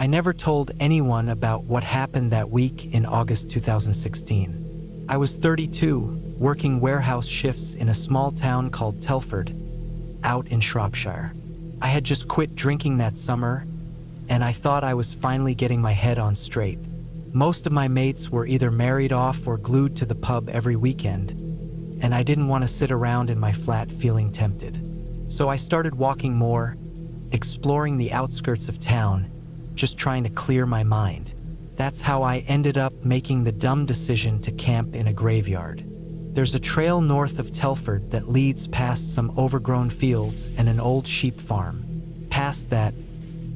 I never told anyone about what happened that week in August 2016. I was 32, working warehouse shifts in a small town called Telford, out in Shropshire. I had just quit drinking that summer, and I thought I was finally getting my head on straight. Most of my mates were either married off or glued to the pub every weekend, and I didn't want to sit around in my flat feeling tempted. So I started walking more, exploring the outskirts of town, just trying to clear my mind. That's how I ended up making the dumb decision to camp in a graveyard. There's a trail north of Telford that leads past some overgrown fields and an old sheep farm. Past that,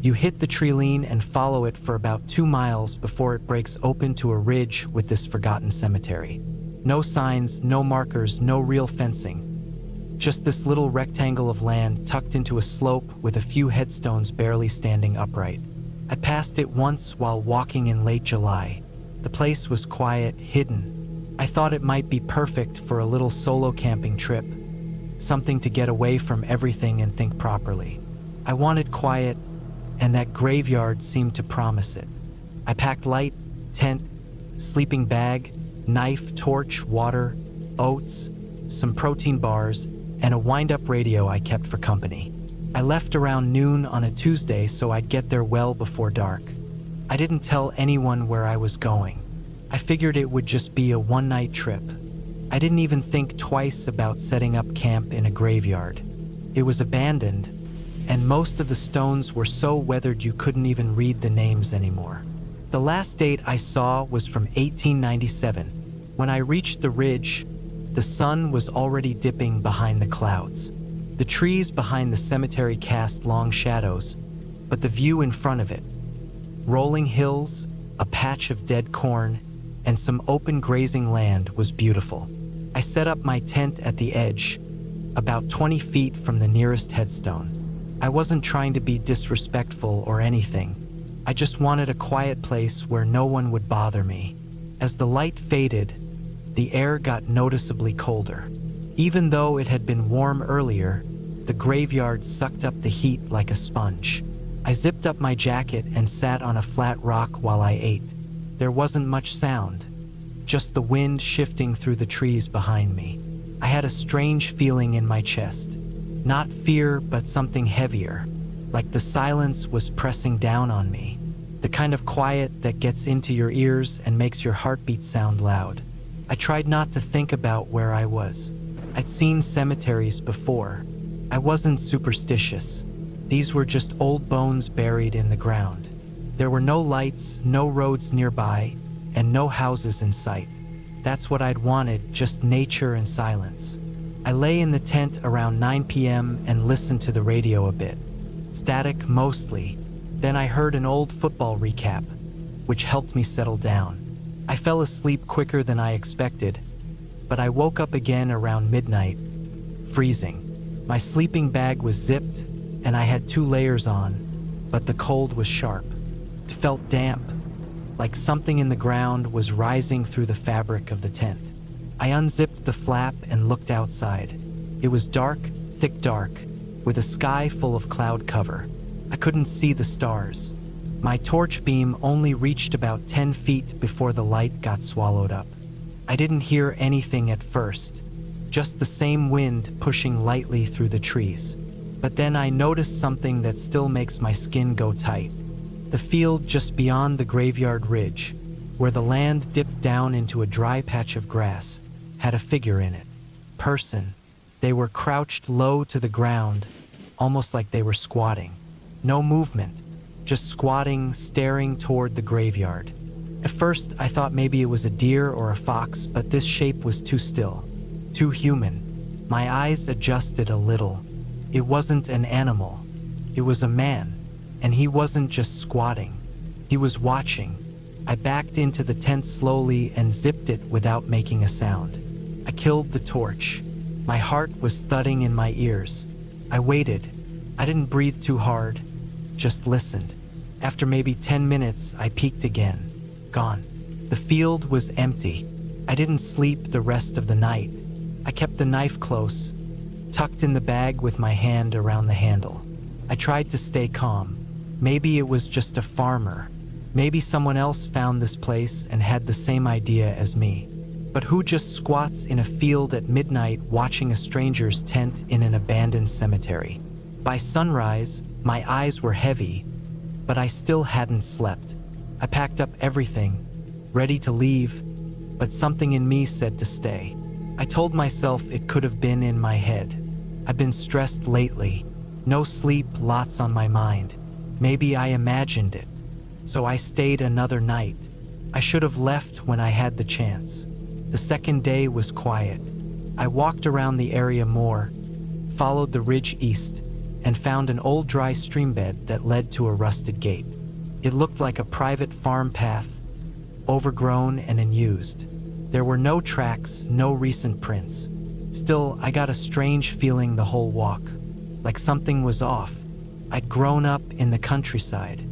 you hit the Treeline and follow it for about 2 miles before it breaks open to a ridge with this forgotten cemetery. No signs, no markers, no real fencing. Just this little rectangle of land tucked into a slope with a few headstones barely standing upright. I passed it once while walking in late July. The place was quiet, hidden. I thought it might be perfect for a little solo camping trip, something to get away from everything and think properly. I wanted quiet, and that graveyard seemed to promise it. I packed light, tent, sleeping bag, knife, torch, water, oats, some protein bars, and a wind-up radio I kept for company. I left around noon on a Tuesday so I'd get there well before dark. I didn't tell anyone where I was going. I figured it would just be a one-night trip. I didn't even think twice about setting up camp in a graveyard. It was abandoned, and most of the stones were so weathered you couldn't even read the names anymore. The last date I saw was from 1897. When I reached the ridge, the sun was already dipping behind the clouds. The trees behind the cemetery cast long shadows, but the view in front of it, rolling hills, a patch of dead corn, and some open grazing land was beautiful. I set up my tent at the edge, about 20 feet from the nearest headstone. I wasn't trying to be disrespectful or anything. I just wanted a quiet place where no one would bother me. As the light faded, the air got noticeably colder. Even though it had been warm earlier, the graveyard sucked up the heat like a sponge. I zipped up my jacket and sat on a flat rock while I ate. There wasn't much sound, just the wind shifting through the trees behind me. I had a strange feeling in my chest. Not fear, but something heavier, like the silence was pressing down on me. The kind of quiet that gets into your ears and makes your heartbeat sound loud. I tried not to think about where I was. I'd seen cemeteries before. I wasn't superstitious. These were just old bones buried in the ground. There were no lights, no roads nearby, and no houses in sight. That's what I'd wanted, just nature and silence. I lay in the tent around 9 p.m. and listened to the radio a bit. Static mostly. Then I heard an old football recap, which helped me settle down. I fell asleep quicker than I expected, but I woke up again around midnight, freezing. My sleeping bag was zipped, and I had 2 layers on, but the cold was sharp. It felt damp, like something in the ground was rising through the fabric of the tent. I unzipped the flap and looked outside. It was dark, thick dark, with a sky full of cloud cover. I couldn't see the stars. My torch beam only reached about 10 feet before the light got swallowed up. I didn't hear anything at first, just the same wind pushing lightly through the trees. But then I noticed something that still makes my skin go tight. The field just beyond the graveyard ridge, where the land dipped down into a dry patch of grass, had a figure in it. Person. They were crouched low to the ground, almost like they were squatting. No movement, just squatting, staring toward the graveyard. At first, I thought maybe it was a deer or a fox, but this shape was too still, too human. My eyes adjusted a little. It wasn't an animal. It was a man, and he wasn't just squatting. He was watching. I backed into the tent slowly and zipped it without making a sound. I killed the torch. My heart was thudding in my ears. I waited. I didn't breathe too hard, just listened. After maybe 10 minutes, I peeked again. Gone. The field was empty. I didn't sleep the rest of the night. I kept the knife close, tucked in the bag with my hand around the handle. I tried to stay calm. Maybe it was just a farmer. Maybe someone else found this place and had the same idea as me. But who just squats in a field at midnight watching a stranger's tent in an abandoned cemetery? By sunrise, my eyes were heavy, but I still hadn't slept. I packed up everything, ready to leave, but something in me said to stay. I told myself it could have been in my head. I've been stressed lately. No sleep, lots on my mind. Maybe I imagined it. So I stayed another night. I should have left when I had the chance. The second day was quiet. I walked around the area more, followed the ridge east, and found an old dry streambed that led to a rusted gate. It looked like a private farm path, overgrown and unused. There were no tracks, no recent prints. Still, I got a strange feeling the whole walk, like something was off. I'd grown up in the countryside.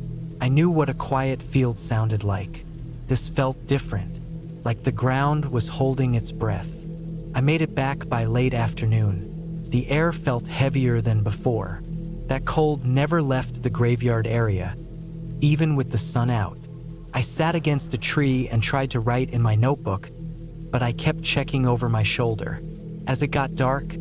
I knew what a quiet field sounded like. This felt different, like the ground was holding its breath. I made it back by late afternoon. The air felt heavier than before. That cold never left the graveyard area, even with the sun out. I sat against a tree and tried to write in my notebook, but I kept checking over my shoulder. As it got dark,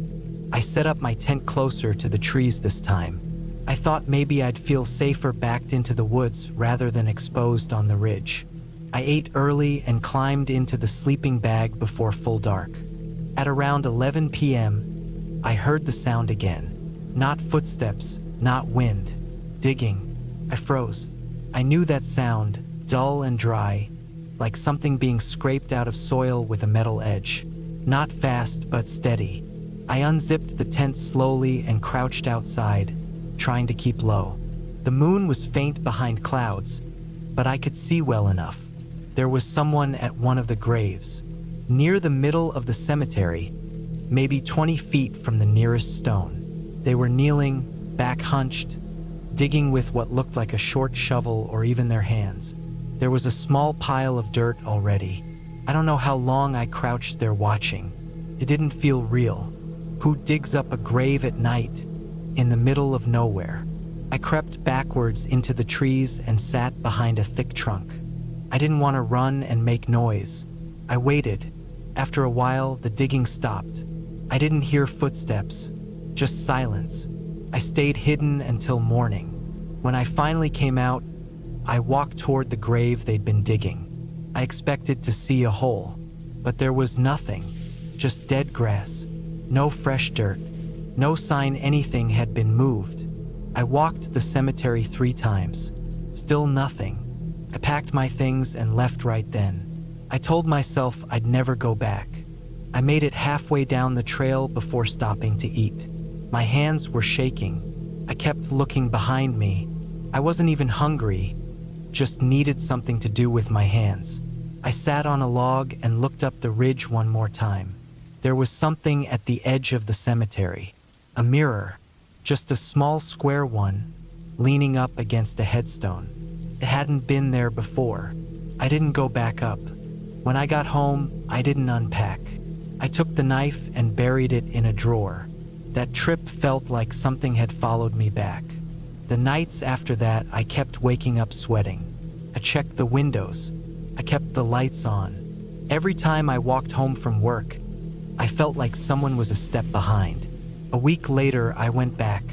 I set up my tent closer to the trees this time. I thought maybe I'd feel safer backed into the woods rather than exposed on the ridge. I ate early and climbed into the sleeping bag before full dark. At around 11 p.m., I heard the sound again. Not footsteps, not wind. Digging. I froze. I knew that sound, dull and dry, like something being scraped out of soil with a metal edge. Not fast, but steady. I unzipped the tent slowly and crouched outside, trying to keep low. The moon was faint behind clouds, but I could see well enough. There was someone at one of the graves, near the middle of the cemetery, maybe 20 feet from the nearest stone. They were kneeling, back hunched, digging with what looked like a short shovel or even their hands. There was a small pile of dirt already. I don't know how long I crouched there watching. It didn't feel real. Who digs up a grave at night, in the middle of nowhere? I crept backwards into the trees and sat behind a thick trunk. I didn't want to run and make noise. I waited. After a while, the digging stopped. I didn't hear footsteps, just silence. I stayed hidden until morning. When I finally came out, I walked toward the grave they'd been digging. I expected to see a hole, but there was nothing, just dead grass, no fresh dirt, no sign anything had been moved. I walked the cemetery 3 times, still nothing. I packed my things and left right then. I told myself I'd never go back. I made it halfway down the trail before stopping to eat. My hands were shaking. I kept looking behind me. I wasn't even hungry, just needed something to do with my hands. I sat on a log and looked up the ridge one more time. There was something at the edge of the cemetery. A mirror, just a small square one, leaning up against a headstone. It hadn't been there before. I didn't go back up. When I got home, I didn't unpack. I took the knife and buried it in a drawer. That trip felt like something had followed me back. The nights after that, I kept waking up sweating. I checked the windows. I kept the lights on. Every time I walked home from work, I felt like someone was a step behind. A week later, I went back.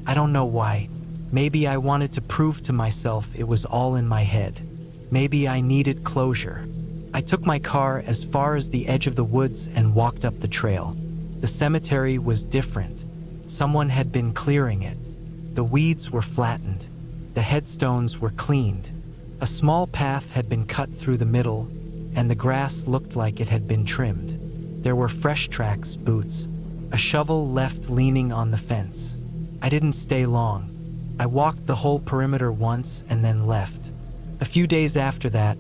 I don't know why. Maybe I wanted to prove to myself it was all in my head. Maybe I needed closure. I took my car as far as the edge of the woods and walked up the trail. The cemetery was different. Someone had been clearing it. The weeds were flattened. The headstones were cleaned. A small path had been cut through the middle, and the grass looked like it had been trimmed. There were fresh tracks, boots, a shovel left leaning on the fence. I didn't stay long. I walked the whole perimeter once and then left. A few days after that,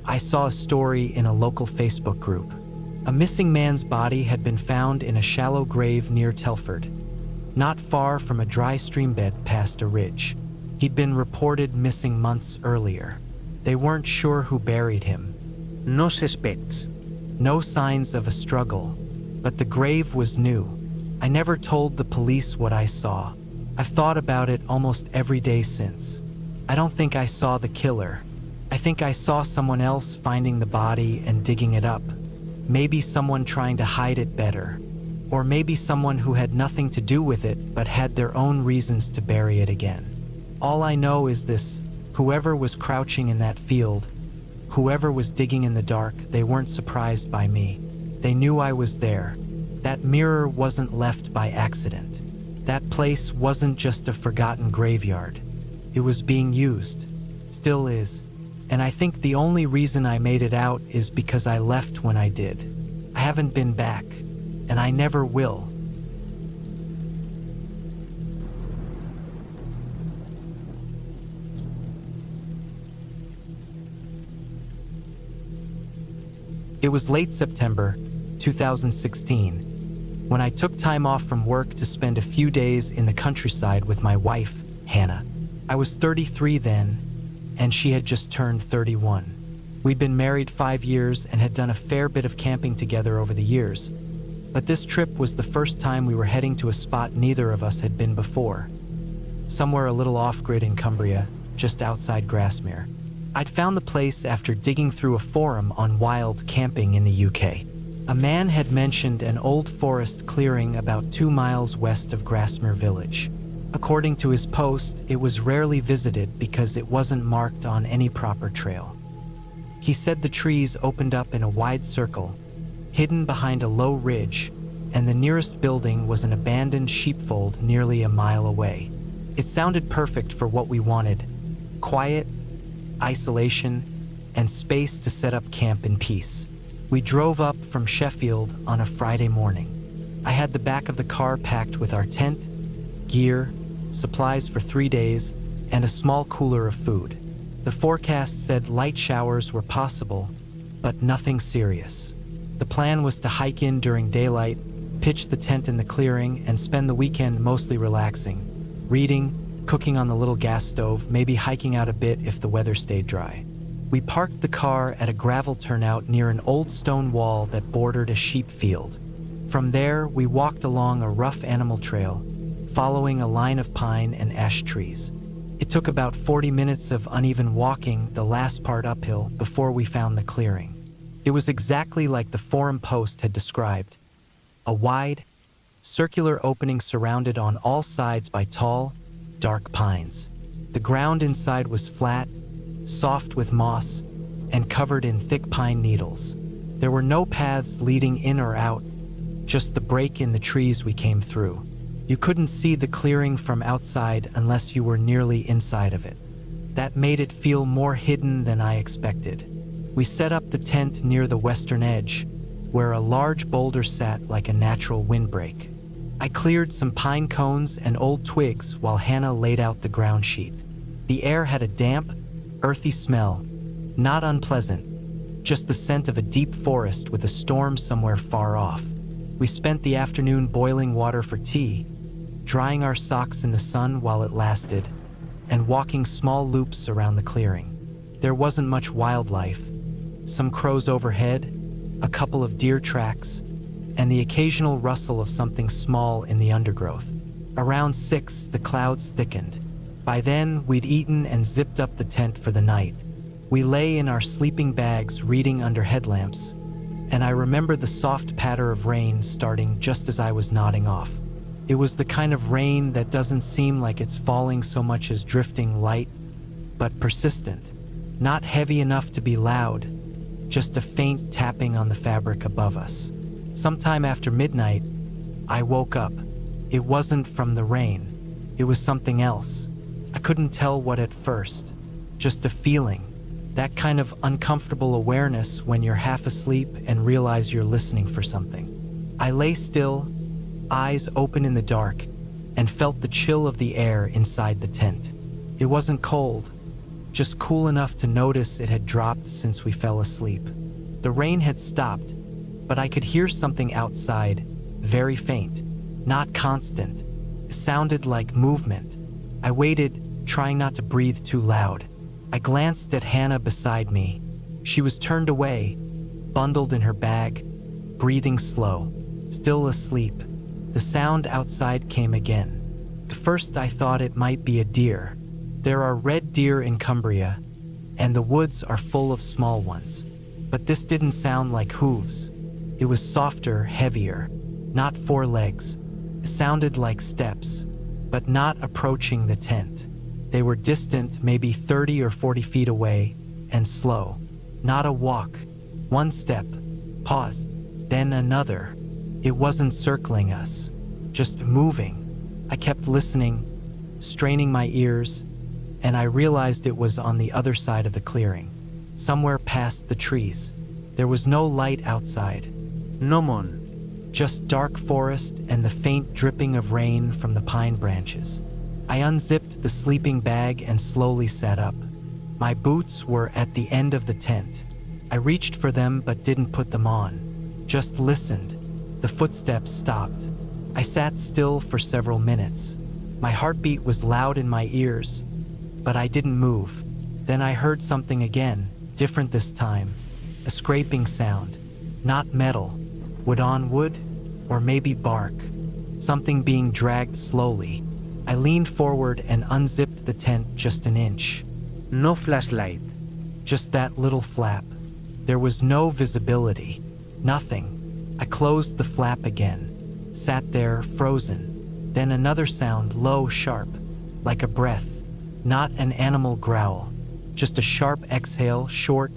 I saw a story in a local Facebook group. A missing man's body had been found in a shallow grave near Telford, not far from a dry streambed past a ridge. He'd been reported missing months earlier. They weren't sure who buried him. No suspects. No signs of a struggle, but the grave was new. I never told the police what I saw. I've thought about it almost every day since. I don't think I saw the killer. I think I saw someone else finding the body and digging it up. Maybe someone trying to hide it better. Or maybe someone who had nothing to do with it but had their own reasons to bury it again. All I know is this: whoever was crouching in that field, whoever was digging in the dark, they weren't surprised by me. They knew I was there. That mirror wasn't left by accident. That place wasn't just a forgotten graveyard. It was being used. Still is. And I think the only reason I made it out is because I left when I did. I haven't been back, and I never will. It was late September 2016 when I took time off from work to spend a few days in the countryside with my wife, Hannah. I was 33 then, and she had just turned 31. We'd been married 5 years and had done a fair bit of camping together over the years. But this trip was the first time we were heading to a spot neither of us had been before. Somewhere a little off-grid in Cumbria, just outside Grasmere. I'd found the place after digging through a forum on wild camping in the UK. A man had mentioned an old forest clearing about 2 miles west of Grasmere village. According to his post, it was rarely visited because it wasn't marked on any proper trail. He said the trees opened up in a wide circle, hidden behind a low ridge, and the nearest building was an abandoned sheepfold nearly a mile away. It sounded perfect for what we wanted: quiet, isolation, and space to set up camp in peace. We drove up from Sheffield on a Friday morning. I had the back of the car packed with our tent, gear, supplies for 3 days, and a small cooler of food. The forecast said light showers were possible, but nothing serious. The plan was to hike in during daylight, pitch the tent in the clearing, and spend the weekend mostly relaxing, reading, cooking on the little gas stove, maybe hiking out a bit if the weather stayed dry. We parked the car at a gravel turnout near an old stone wall that bordered a sheep field. From there, we walked along a rough animal trail, following a line of pine and ash trees. It took about 40 minutes of uneven walking, the last part uphill, before we found the clearing. It was exactly like the forum post had described: a wide, circular opening surrounded on all sides by tall, dark pines. The ground inside was flat, soft with moss, and covered in thick pine needles. There were no paths leading in or out, just the break in the trees we came through. You couldn't see the clearing from outside unless you were nearly inside of it. That made it feel more hidden than I expected. We set up the tent near the western edge, where a large boulder sat like a natural windbreak. I cleared some pine cones and old twigs while Hannah laid out the ground sheet. The air had a damp, earthy smell, not unpleasant, just the scent of a deep forest with a storm somewhere far off. We spent the afternoon boiling water for tea, drying our socks in the sun while it lasted, and walking small loops around the clearing. There wasn't much wildlife: some crows overhead, a couple of deer tracks, and the occasional rustle of something small in the undergrowth. Around 6, the clouds thickened. By then, we'd eaten and zipped up the tent for the night. We lay in our sleeping bags reading under headlamps, and I remember the soft patter of rain starting just as I was nodding off. It was the kind of rain that doesn't seem like it's falling so much as drifting, light, but persistent. Not heavy enough to be loud, just a faint tapping on the fabric above us. Sometime after midnight, I woke up. It wasn't from the rain. It was something else. I couldn't tell what at first. Just a feeling. That kind of uncomfortable awareness when you're half asleep and realize you're listening for something. I lay still, eyes open in the dark, and felt the chill of the air inside the tent. It wasn't cold, just cool enough to notice it had dropped since we fell asleep. The rain had stopped, but I could hear something outside, very faint, not constant. It sounded like movement. I waited, trying not to breathe too loud. I glanced at Hannah beside me. She was turned away, bundled in her bag, breathing slow, still asleep. The sound outside came again. At first I thought it might be a deer, There are red deer in Cumbria, and the woods are full of small ones. But this didn't sound like hooves. It was softer, heavier, not 4 legs. It sounded like steps, but not approaching the tent. They were distant, maybe 30 or 40 feet away, and slow. Not a walk. 1 step, pause, then another. It wasn't circling us, just moving. I kept listening, straining my ears, and I realized it was on the other side of the clearing, somewhere past the trees. There was no light outside. No moon. Just dark forest and the faint dripping of rain from the pine branches. I unzipped the sleeping bag and slowly sat up. My boots were at the end of the tent. I reached for them but didn't put them on. Just listened. The footsteps stopped. I sat still for several minutes. My heartbeat was loud in my ears, but I didn't move. Then I heard something again, different this time. A scraping sound. Not metal. Wood on wood? Or maybe bark. Something being dragged slowly. I leaned forward and unzipped the tent just an inch. No flashlight. Just that little flap. There was no visibility. Nothing. I closed the flap again. Sat there, frozen. Then another sound, low, sharp, like a breath. Not an animal growl. Just a sharp exhale, short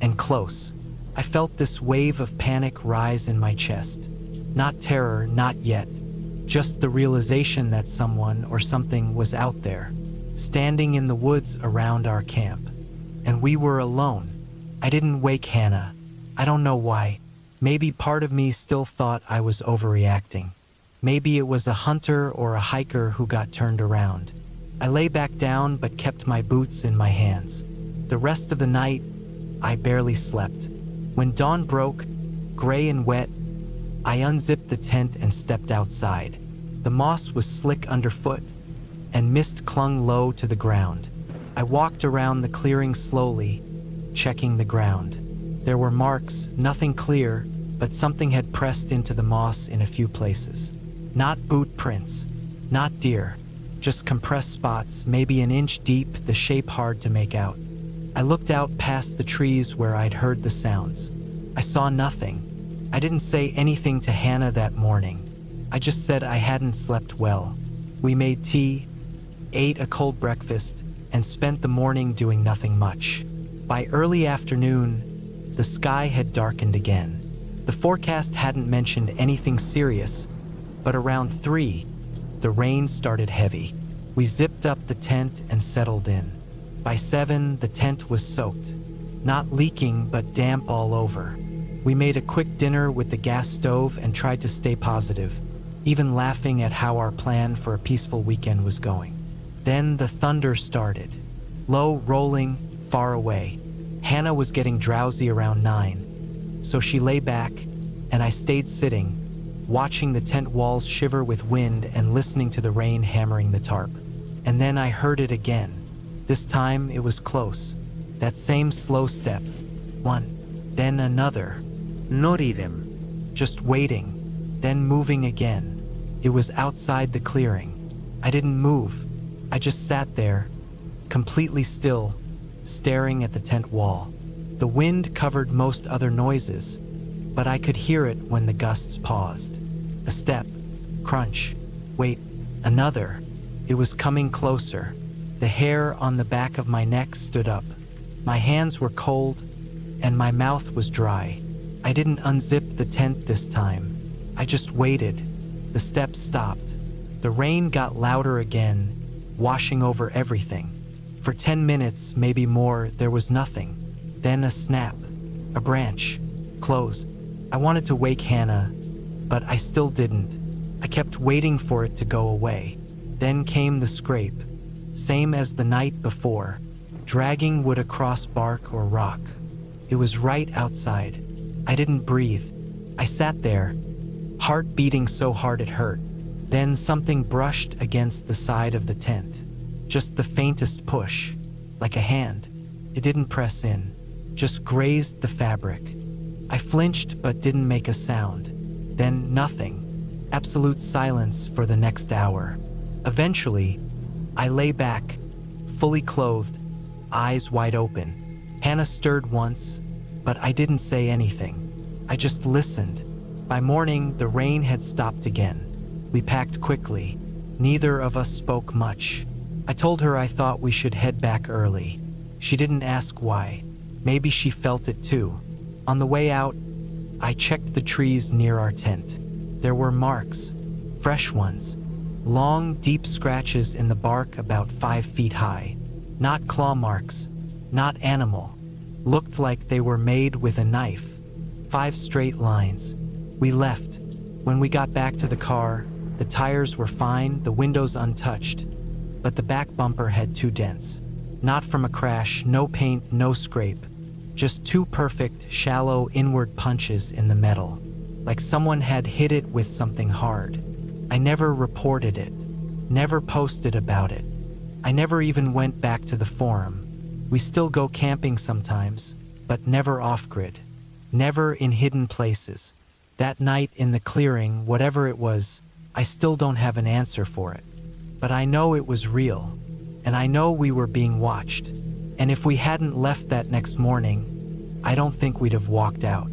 and close. I felt this wave of panic rise in my chest. Not terror, not yet. Just the realization that someone or something was out there, standing in the woods around our camp. And we were alone. I didn't wake Hannah. I don't know why. Maybe part of me still thought I was overreacting. Maybe it was a hunter or a hiker who got turned around. I lay back down but kept my boots in my hands. The rest of the night, I barely slept. When dawn broke, gray and wet, I unzipped the tent and stepped outside. The moss was slick underfoot, and mist clung low to the ground. I walked around the clearing slowly, checking the ground. There were marks, nothing clear, but something had pressed into the moss in a few places. Not boot prints, not deer, just compressed spots, maybe an inch deep, the shape hard to make out. I looked out past the trees where I'd heard the sounds. I saw nothing. I didn't say anything to Hannah that morning. I just said I hadn't slept well. We made tea, ate a cold breakfast, and spent the morning doing nothing much. By early afternoon, the sky had darkened again. The forecast hadn't mentioned anything serious, but around 3, the rain started heavy. We zipped up the tent and settled in. By 7, the tent was soaked. Not leaking, but damp all over. We made a quick dinner with the gas stove and tried to stay positive, even laughing at how our plan for a peaceful weekend was going. Then the thunder started. Low, rolling, far away. Hannah was getting drowsy around 9, so she lay back, and I stayed sitting, watching the tent walls shiver with wind and listening to the rain hammering the tarp. And then I heard it again. This time it was close. That same slow step. 1, then another. No rhythm. Just waiting, then moving again. It was outside the clearing. I didn't move. I just sat there, completely still, staring at the tent wall. The wind covered most other noises, but I could hear it when the gusts paused. A step, crunch, wait, another. It was coming closer. The hair on the back of my neck stood up. My hands were cold, and my mouth was dry. I didn't unzip the tent this time. I just waited. The steps stopped. The rain got louder again, washing over everything. For 10 minutes, maybe more, there was nothing. Then a snap. A branch. Close. I wanted to wake Hannah, but I still didn't. I kept waiting for it to go away. Then came the scrape. Same as the night before, dragging wood across bark or rock. It was right outside. I didn't breathe. I sat there, heart beating so hard it hurt. Then something brushed against the side of the tent. Just the faintest push, like a hand. It didn't press in, just grazed the fabric. I flinched but didn't make a sound. Then nothing. Absolute silence for the next hour. Eventually, I lay back, fully clothed, eyes wide open. Hannah stirred once, but I didn't say anything. I just listened. By morning, the rain had stopped again. We packed quickly. Neither of us spoke much. I told her I thought we should head back early. She didn't ask why. Maybe she felt it too. On the way out, I checked the trees near our tent. There were marks, fresh ones, long, deep scratches in the bark about 5 feet high. Not claw marks, not animal. Looked like they were made with a knife. 5 straight lines. We left. When we got back to the car, the tires were fine, the windows untouched, but the back bumper had 2 dents. Not from a crash, no paint, no scrape. Just 2 perfect, shallow inward punches in the metal, like someone had hit it with something hard. I never reported it, never posted about it. I never even went back to the forum. We still go camping sometimes, but never off-grid, never in hidden places. That night in the clearing, whatever it was, I still don't have an answer for it. But I know it was real, and I know we were being watched. And if we hadn't left that next morning, I don't think we'd have walked out.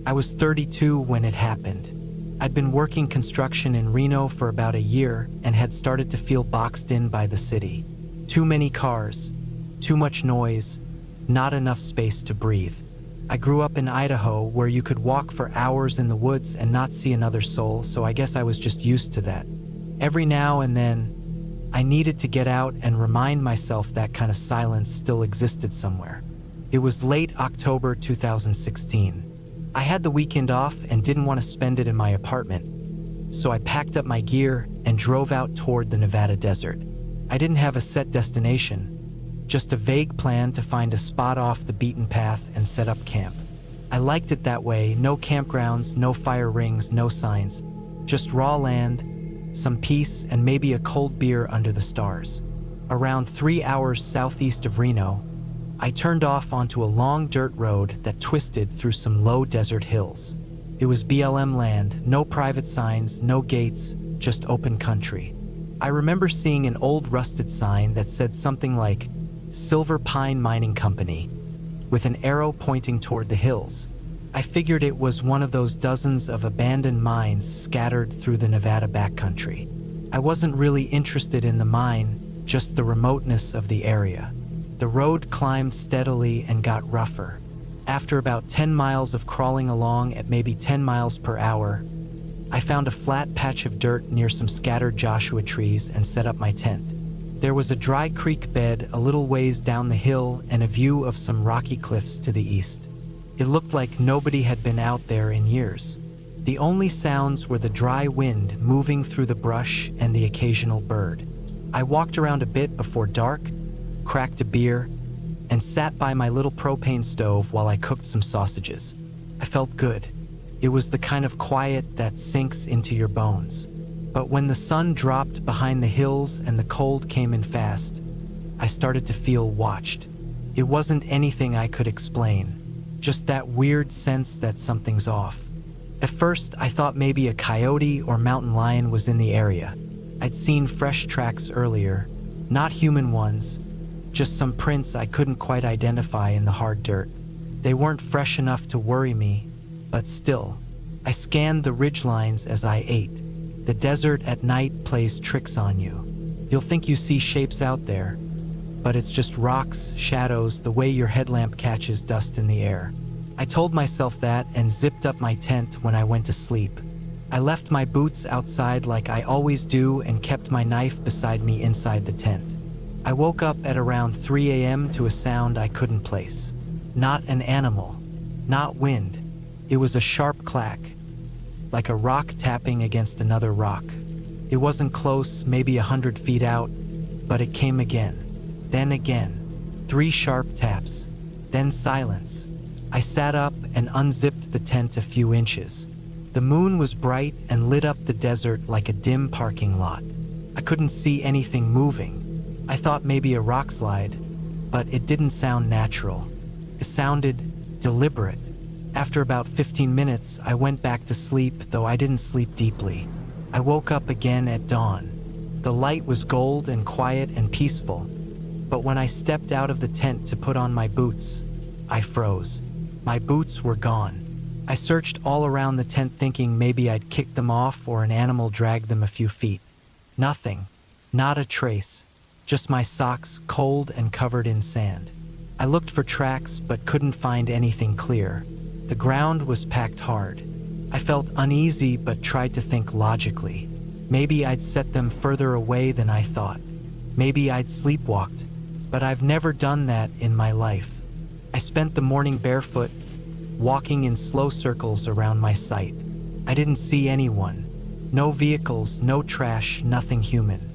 I was 32 when it happened. I'd been working construction in Reno for about a year and had started to feel boxed in by the city. Too many cars, too much noise, not enough space to breathe. I grew up in Idaho where you could walk for hours in the woods and not see another soul, so I guess I was just used to that. Every now and then, I needed to get out and remind myself that kind of silence still existed somewhere. It was late October 2016. I had the weekend off and didn't want to spend it in my apartment, so I packed up my gear and drove out toward the Nevada desert. I didn't have a set destination, just a vague plan to find a spot off the beaten path and set up camp. I liked it that way, no campgrounds, no fire rings, no signs, just raw land, some peace, and maybe a cold beer under the stars. Around 3 hours southeast of Reno, I turned off onto a long dirt road that twisted through some low desert hills. It was BLM land, no private signs, no gates, just open country. I remember seeing an old rusted sign that said something like Silver Pine Mining Company, with an arrow pointing toward the hills. I figured it was one of those dozens of abandoned mines scattered through the Nevada backcountry. I wasn't really interested in the mine, just the remoteness of the area. The road climbed steadily and got rougher. After about 10 miles of crawling along at maybe 10 miles per hour, I found a flat patch of dirt near some scattered Joshua trees and set up my tent. There was a dry creek bed a little ways down the hill and a view of some rocky cliffs to the east. It looked like nobody had been out there in years. The only sounds were the dry wind moving through the brush and the occasional bird. I walked around a bit before dark, cracked a beer, and sat by my little propane stove while I cooked some sausages. I felt good. It was the kind of quiet that sinks into your bones. But when the sun dropped behind the hills and the cold came in fast, I started to feel watched. It wasn't anything I could explain, just that weird sense that something's off. At first, I thought maybe a coyote or mountain lion was in the area. I'd seen fresh tracks earlier, not human ones, just some prints I couldn't quite identify in the hard dirt. They weren't fresh enough to worry me, but still, I scanned the ridgelines as I ate. The desert at night plays tricks on you. You'll think you see shapes out there, but it's just rocks, shadows, the way your headlamp catches dust in the air. I told myself that and zipped up my tent when I went to sleep. I left my boots outside like I always do and kept my knife beside me inside the tent. I woke up at around 3 a.m. to a sound I couldn't place. Not an animal, not wind. It was a sharp clack, like a rock tapping against another rock. It wasn't close, maybe 100 feet out, but it came again. Then again. 3 sharp taps. Then silence. I sat up and unzipped the tent a few inches. The moon was bright and lit up the desert like a dim parking lot. I couldn't see anything moving. I thought maybe a rock slide, but it didn't sound natural. It sounded deliberate. After about 15 minutes, I went back to sleep, though I didn't sleep deeply. I woke up again at dawn. The light was gold and quiet and peaceful, but when I stepped out of the tent to put on my boots, I froze. My boots were gone. I searched all around the tent thinking maybe I'd kicked them off or an animal dragged them a few feet. Nothing. Not a trace. Just my socks, cold and covered in sand. I looked for tracks but couldn't find anything clear. The ground was packed hard. I felt uneasy but tried to think logically. Maybe I'd set them further away than I thought. Maybe I'd sleepwalked, but I've never done that in my life. I spent the morning barefoot, walking in slow circles around my site. I didn't see anyone. No vehicles, no trash, nothing human.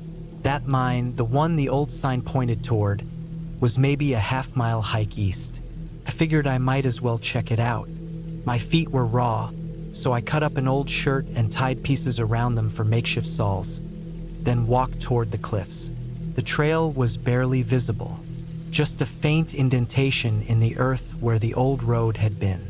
That mine, the one the old sign pointed toward, was maybe a half-mile hike east. I figured I might as well check it out. My feet were raw, so I cut up an old shirt and tied pieces around them for makeshift sawls, then walked toward the cliffs. The trail was barely visible, just a faint indentation in the earth where the old road had been.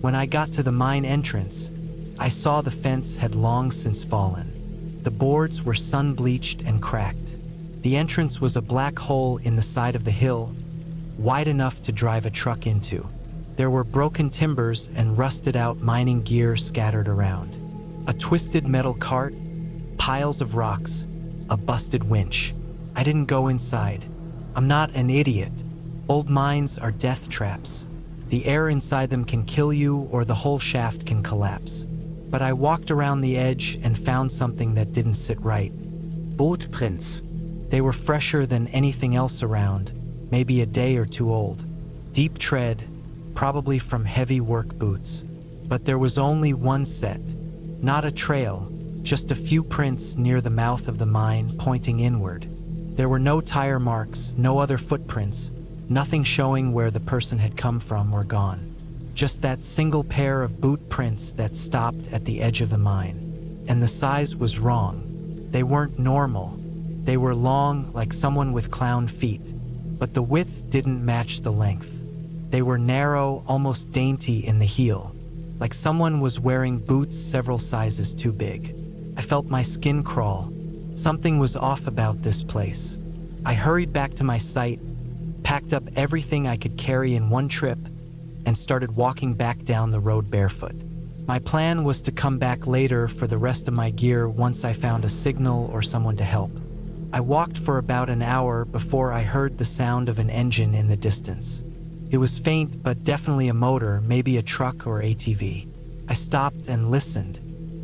When I got to the mine entrance, I saw the fence had long since fallen. The boards were sun-bleached and cracked. The entrance was a black hole in the side of the hill, wide enough to drive a truck into. There were broken timbers and rusted-out mining gear scattered around. A twisted metal cart, piles of rocks, a busted winch. I didn't go inside. I'm not an idiot. Old mines are death traps. The air inside them can kill you or the whole shaft can collapse. But I walked around the edge and found something that didn't sit right. Boot prints. They were fresher than anything else around, maybe a day or two old. Deep tread, probably from heavy work boots. But there was only one set. Not a trail, just a few prints near the mouth of the mine pointing inward. There were no tire marks, no other footprints, nothing showing where the person had come from or gone. Just that single pair of boot prints that stopped at the edge of the mine. And the size was wrong. They weren't normal. They were long, like someone with clown feet, but the width didn't match the length. They were narrow, almost dainty in the heel, like someone was wearing boots several sizes too big. I felt my skin crawl. Something was off about this place. I hurried back to my site, packed up everything I could carry in one trip, and started walking back down the road barefoot. My plan was to come back later for the rest of my gear once I found a signal or someone to help. I walked for about an hour before I heard the sound of an engine in the distance. It was faint, but definitely a motor, maybe a truck or ATV. I stopped and listened.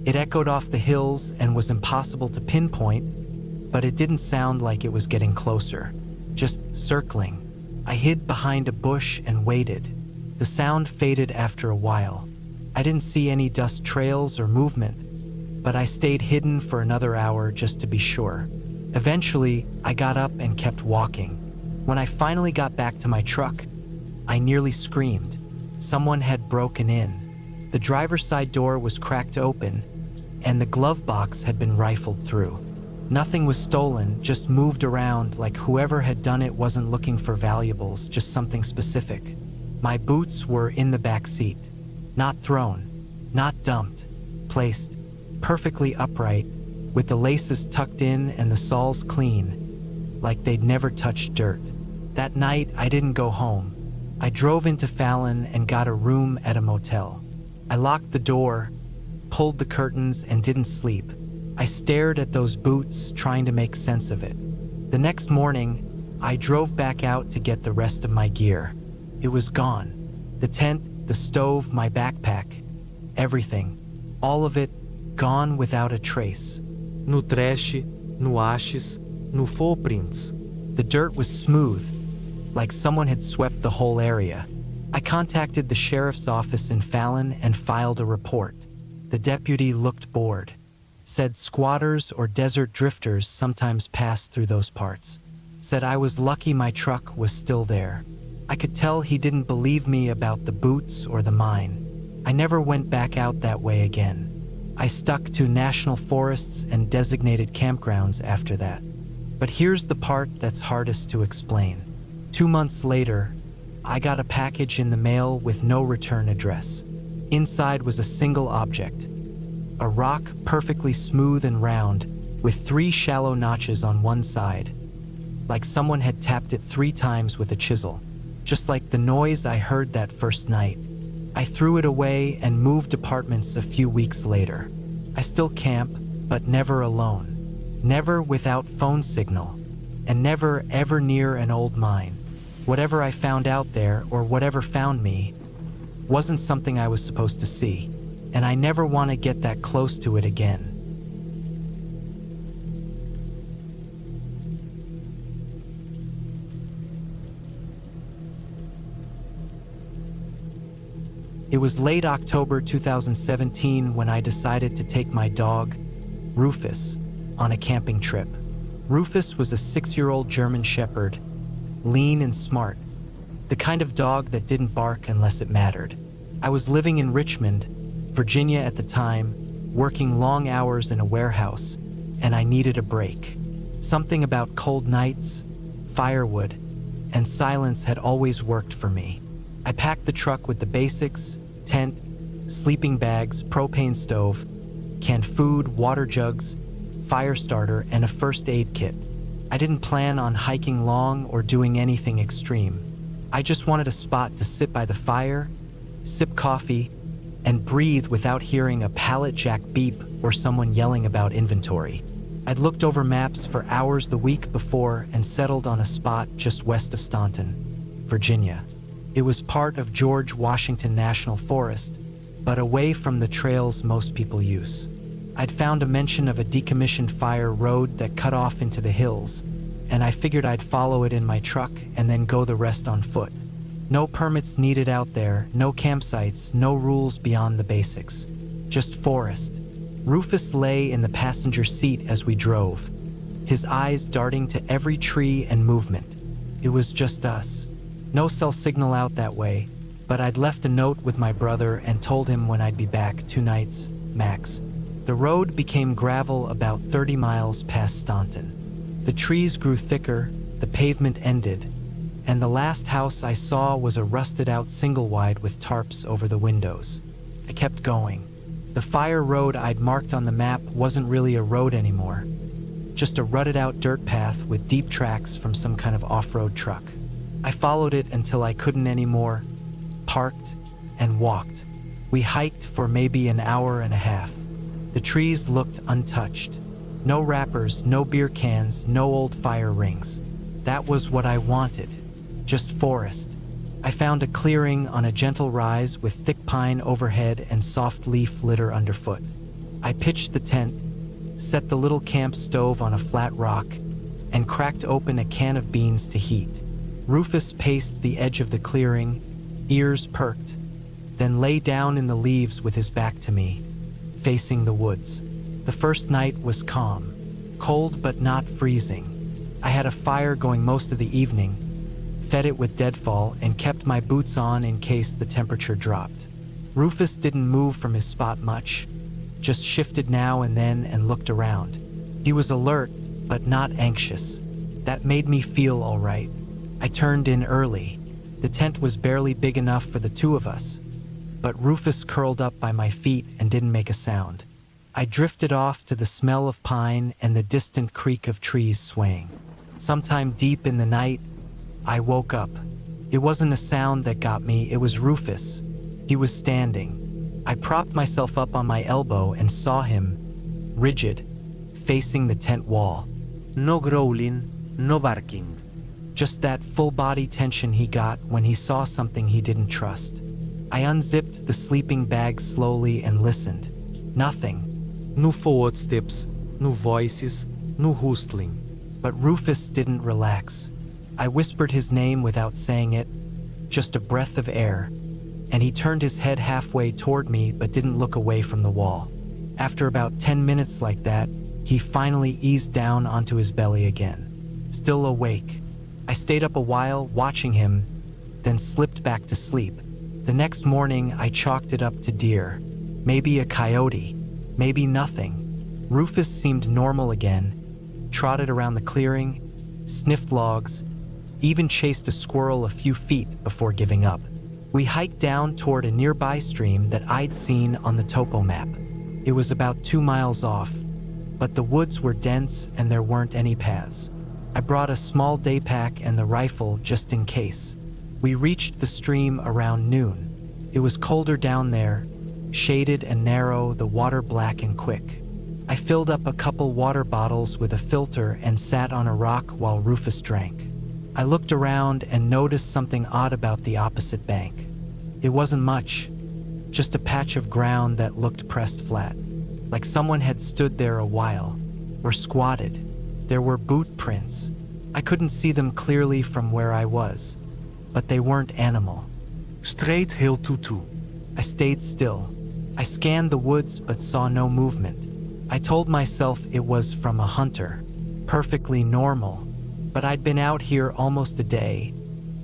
It echoed off the hills and was impossible to pinpoint, but it didn't sound like it was getting closer, just circling. I hid behind a bush and waited. The sound faded after a while. I didn't see any dust trails or movement, but I stayed hidden for another hour just to be sure. Eventually, I got up and kept walking. When I finally got back to my truck, I nearly screamed. Someone had broken in. The driver's side door was cracked open, and the glove box had been rifled through. Nothing was stolen, just moved around like whoever had done it wasn't looking for valuables, just something specific. My boots were in the back seat. Not thrown, not dumped, placed perfectly upright, with the laces tucked in and the soles clean, like they'd never touched dirt. That night, I didn't go home. I drove into Fallon and got a room at a motel. I locked the door, pulled the curtains, and didn't sleep. I stared at those boots, trying to make sense of it. The next morning, I drove back out to get the rest of my gear. It was gone. The tent, the stove, my backpack, everything. All of it gone without a trace. No trash, no ashes, no footprints. The dirt was smooth, like someone had swept the whole area. I contacted the sheriff's office in Fallon and filed a report. The deputy looked bored, said squatters or desert drifters sometimes passed through those parts, said I was lucky my truck was still there. I could tell he didn't believe me about the boots or the mine. I never went back out that way again. I stuck to national forests and designated campgrounds after that. But here's the part that's hardest to explain. 2 months later, I got a package in the mail with no return address. Inside was a single object, a rock perfectly smooth and round, with 3 shallow notches on one side, like someone had tapped it 3 times with a chisel, just like the noise I heard that first night. I threw it away and moved apartments a few weeks later. I still camp, but never alone, never without phone signal, and never ever near an old mine. Whatever I found out there, or whatever found me, wasn't something I was supposed to see, and I never want to get that close to it again. It was late October 2017 when I decided to take my dog, Rufus, on a camping trip. Rufus was a 6-year-old German Shepherd, lean and smart, the kind of dog that didn't bark unless it mattered. I was living in Richmond, Virginia at the time, working long hours in a warehouse, and I needed a break. Something about cold nights, firewood, and silence had always worked for me. I packed the truck with the basics: tent, sleeping bags, propane stove, canned food, water jugs, fire starter, and a first aid kit. I didn't plan on hiking long or doing anything extreme. I just wanted a spot to sit by the fire, sip coffee, and breathe without hearing a pallet jack beep or someone yelling about inventory. I'd looked over maps for hours the week before and settled on a spot just west of Staunton, Virginia. It was part of George Washington National Forest, but away from the trails most people use. I'd found a mention of a decommissioned fire road that cut off into the hills, and I figured I'd follow it in my truck and then go the rest on foot. No permits needed out there, no campsites, no rules beyond the basics. Just forest. Rufus lay in the passenger seat as we drove, his eyes darting to every tree and movement. It was just us. No cell signal out that way, but I'd left a note with my brother and told him when I'd be back, 2 nights, max. The road became gravel about 30 miles past Staunton. The trees grew thicker, the pavement ended, and the last house I saw was a rusted-out single-wide with tarps over the windows. I kept going. The fire road I'd marked on the map wasn't really a road anymore, just a rutted-out dirt path with deep tracks from some kind of off-road truck. I followed it until I couldn't anymore, parked, and walked. We hiked for maybe an hour and a half. The trees looked untouched. No wrappers, no beer cans, no old fire rings. That was what I wanted, just forest. I found a clearing on a gentle rise with thick pine overhead and soft leaf litter underfoot. I pitched the tent, set the little camp stove on a flat rock, and cracked open a can of beans to heat. Rufus paced the edge of the clearing, ears perked, then lay down in the leaves with his back to me, facing the woods. The first night was calm, cold but not freezing. I had a fire going most of the evening, fed it with deadfall, and kept my boots on in case the temperature dropped. Rufus didn't move from his spot much, just shifted now and then and looked around. He was alert, but not anxious. That made me feel all right. I turned in early. The tent was barely big enough for the 2 of us, but Rufus curled up by my feet and didn't make a sound. I drifted off to the smell of pine and the distant creak of trees swaying. Sometime deep in the night, I woke up. It wasn't a sound that got me, it was Rufus. He was standing. I propped myself up on my elbow and saw him, rigid, facing the tent wall. No growling, no barking. Just that full-body tension he got when he saw something he didn't trust. I unzipped the sleeping bag slowly and listened. Nothing. No footsteps, no voices, no rustling. But Rufus didn't relax. I whispered his name without saying it, just a breath of air, and he turned his head halfway toward me but didn't look away from the wall. After about 10 minutes like that, he finally eased down onto his belly again, still awake. I stayed up a while watching him, then slipped back to sleep. The next morning, I chalked it up to deer. Maybe a coyote, maybe nothing. Rufus seemed normal again, trotted around the clearing, sniffed logs, even chased a squirrel a few feet before giving up. We hiked down toward a nearby stream that I'd seen on the topo map. It was about 2 miles off, but the woods were dense and there weren't any paths. I brought a small day pack and the rifle just in case. We reached the stream around noon. It was colder down there, shaded and narrow, the water black and quick. I filled up a couple water bottles with a filter and sat on a rock while Rufus drank. I looked around and noticed something odd about the opposite bank. It wasn't much, just a patch of ground that looked pressed flat, like someone had stood there a while, or squatted. There were boot prints. I couldn't see them clearly from where I was, but they weren't animal. Straight heel tutu. I stayed still. I scanned the woods but saw no movement. I told myself it was from a hunter, perfectly normal, but I'd been out here almost a day,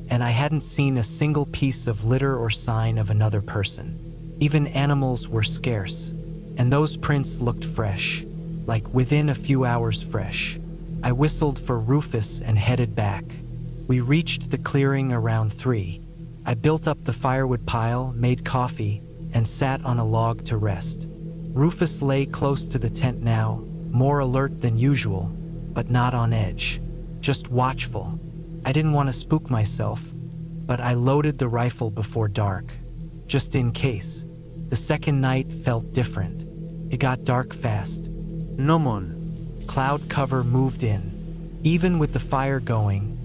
and I hadn't seen a single piece of litter or sign of another person. Even animals were scarce, and those prints looked fresh, like within a few hours fresh. I whistled for Rufus and headed back. We reached the clearing around 3. I built up the firewood pile, made coffee, and sat on a log to rest. Rufus lay close to the tent now, more alert than usual, but not on edge, just watchful. I didn't want to spook myself, but I loaded the rifle before dark, just in case. The second night felt different. It got dark fast. Nomon. Cloud cover moved in. Even with the fire going,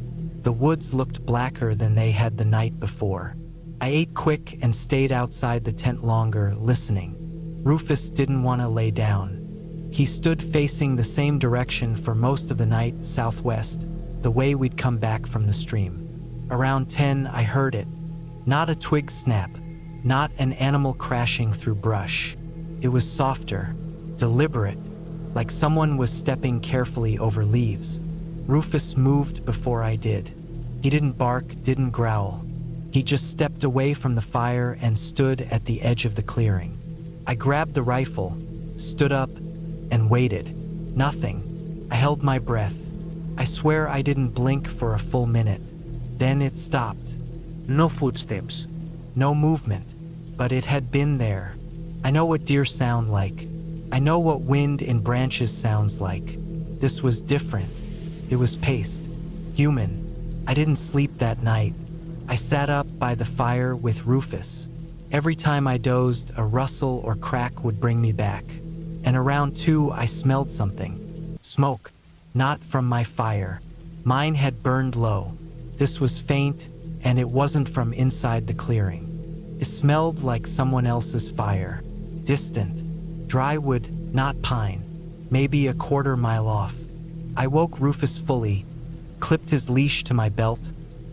the woods looked blacker than they had the night before. I ate quick and stayed outside the tent longer, listening. Rufus didn't want to lay down. He stood facing the same direction for most of the night, southwest, the way we'd come back from the stream. Around 10, I heard it. Not a twig snap, not an animal crashing through brush. It was softer, deliberate, like someone was stepping carefully over leaves. Rufus moved before I did. He didn't bark, didn't growl. He just stepped away from the fire and stood at the edge of the clearing. I grabbed the rifle, stood up, and waited. Nothing. I held my breath. I swear I didn't blink for a full minute. Then it stopped. No footsteps. No movement. But it had been there. I know what deer sound like. I know what wind in branches sounds like. This was different. It was paced. Human. I didn't sleep that night. I sat up by the fire with Rufus. Every time I dozed, a rustle or crack would bring me back. And around 2, I smelled something. Smoke. Not from my fire. Mine had burned low. This was faint, and it wasn't from inside the clearing. It smelled like someone else's fire. Distant. Dry wood, not pine. Maybe a quarter mile off. I woke Rufus fully, clipped his leash to my belt,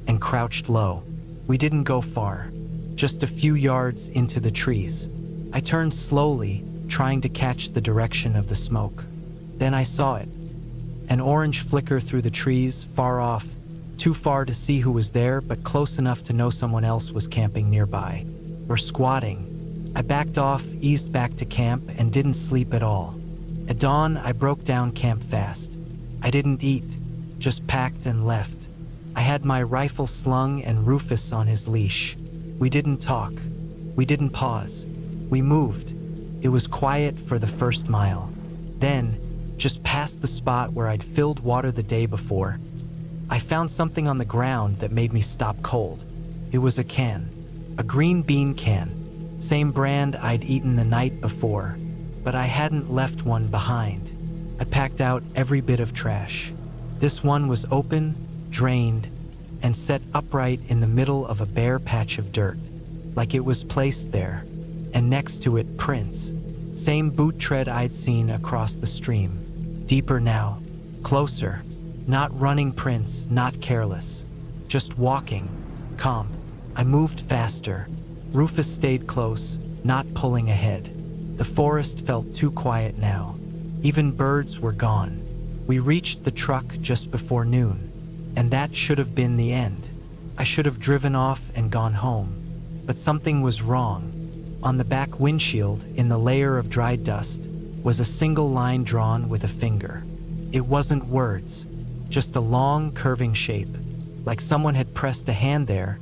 and crouched low. We didn't go far, just a few yards into the trees. I turned slowly, trying to catch the direction of the smoke. Then I saw it. An orange flicker through the trees, far off, too far to see who was there, but close enough to know someone else was camping nearby, or squatting. I backed off, eased back to camp, and didn't sleep at all. At dawn, I broke down camp fast. I didn't eat, just packed and left. I had my rifle slung and Rufus on his leash. We didn't talk. We didn't pause. We moved. It was quiet for the first mile. Then, just past the spot where I'd filled water the day before, I found something on the ground that made me stop cold. It was a can. A green bean can. Same brand I'd eaten the night before, but I hadn't left one behind. I packed out every bit of trash. This one was open, drained, and set upright in the middle of a bare patch of dirt, like it was placed there, and next to it prints. Same boot tread I'd seen across the stream. Deeper now, closer, not running prints, not careless, just walking, calm. I moved faster. Rufus stayed close, not pulling ahead. The forest felt too quiet now. Even birds were gone. We reached the truck just before noon, and that should have been the end. I should have driven off and gone home. But something was wrong. On the back windshield, in the layer of dry dust, was a single line drawn with a finger. It wasn't words, just a long, curving shape, like someone had pressed a hand there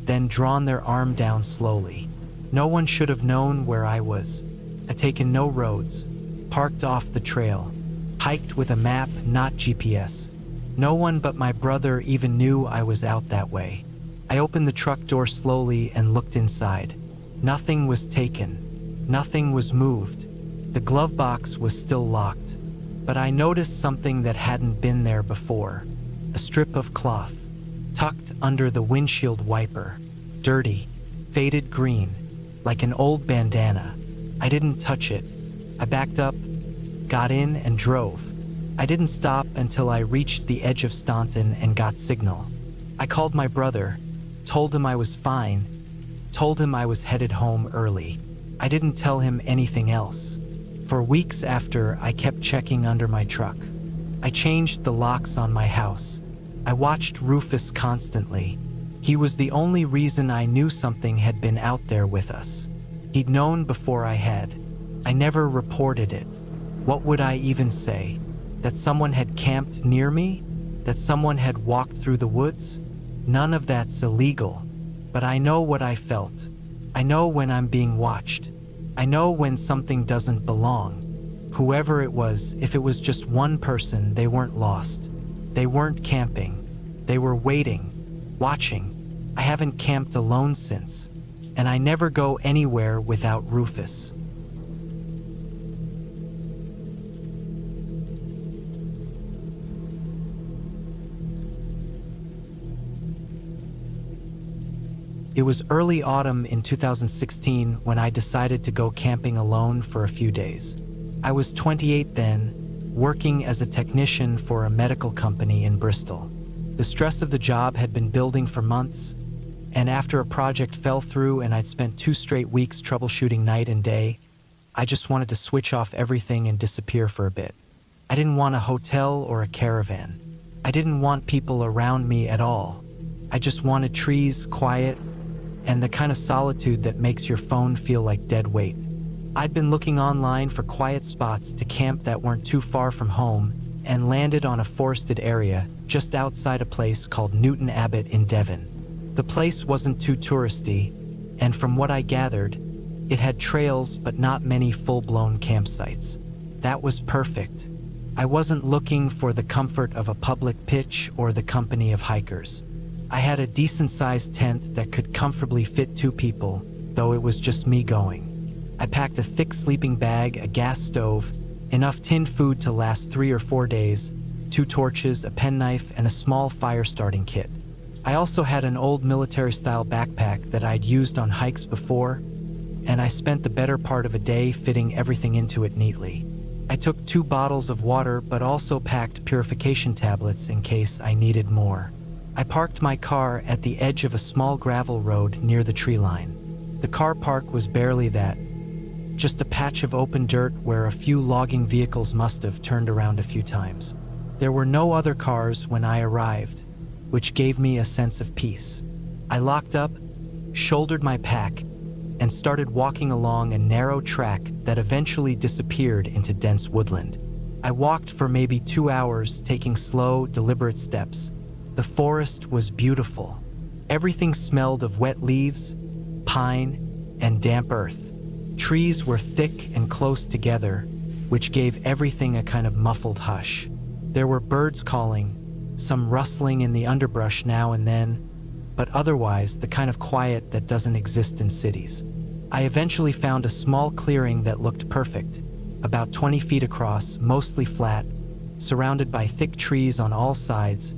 then drawn their arm down slowly. No one should have known where I was. I'd taken no roads, parked off the trail, hiked with a map, not GPS. No one but my brother even knew I was out that way. I opened the truck door slowly and looked inside. Nothing was taken. Nothing was moved. The glove box was still locked. But I noticed something that hadn't been there before. A strip of cloth, tucked under the windshield wiper. Dirty, faded green, like an old bandana. I didn't touch it. I backed up, got in, and drove. I didn't stop until I reached the edge of Staunton and got signal. I called my brother, told him I was fine, told him I was headed home early. I didn't tell him anything else. For weeks after, I kept checking under my truck. I changed the locks on my house. I watched Rufus constantly. He was the only reason I knew something had been out there with us. He'd known before I had. I never reported it. What would I even say? That someone had camped near me? That someone had walked through the woods? None of that's illegal. But I know what I felt. I know when I'm being watched. I know when something doesn't belong. Whoever it was, if it was just one person, they weren't lost. They weren't camping. They were waiting, watching. I haven't camped alone since, and I never go anywhere without Rufus. It was early autumn in 2016 when I decided to go camping alone for a few days. I was 28 then, working as a technician for a medical company in Bristol. The stress of the job had been building for months, and after a project fell through and I'd spent 2 straight weeks troubleshooting night and day, I just wanted to switch off everything and disappear for a bit. I didn't want a hotel or a caravan. I didn't want people around me at all. I just wanted trees, quiet, and the kind of solitude that makes your phone feel like dead weight. I'd been looking online for quiet spots to camp that weren't too far from home and landed on a forested area just outside a place called Newton Abbot in Devon. The place wasn't too touristy, and from what I gathered, it had trails but not many full-blown campsites. That was perfect. I wasn't looking for the comfort of a public pitch or the company of hikers. I had a decent-sized tent that could comfortably fit 2 people, though it was just me going. I packed a thick sleeping bag, a gas stove, enough tinned food to last 3 or 4 days, 2 torches, a penknife, and a small fire-starting kit. I also had an old military-style backpack that I'd used on hikes before, and I spent the better part of a day fitting everything into it neatly. I took 2 bottles of water but also packed purification tablets in case I needed more. I parked my car at the edge of a small gravel road near the tree line. The car park was barely that, just a patch of open dirt where a few logging vehicles must have turned around a few times. There were no other cars when I arrived, which gave me a sense of peace. I locked up, shouldered my pack, and started walking along a narrow track that eventually disappeared into dense woodland. I walked for maybe 2 hours, taking slow, deliberate steps. The forest was beautiful. Everything smelled of wet leaves, pine, and damp earth. Trees were thick and close together, which gave everything a kind of muffled hush. There were birds calling, some rustling in the underbrush now and then, but otherwise the kind of quiet that doesn't exist in cities. I eventually found a small clearing that looked perfect, about 20 feet across, mostly flat, surrounded by thick trees on all sides,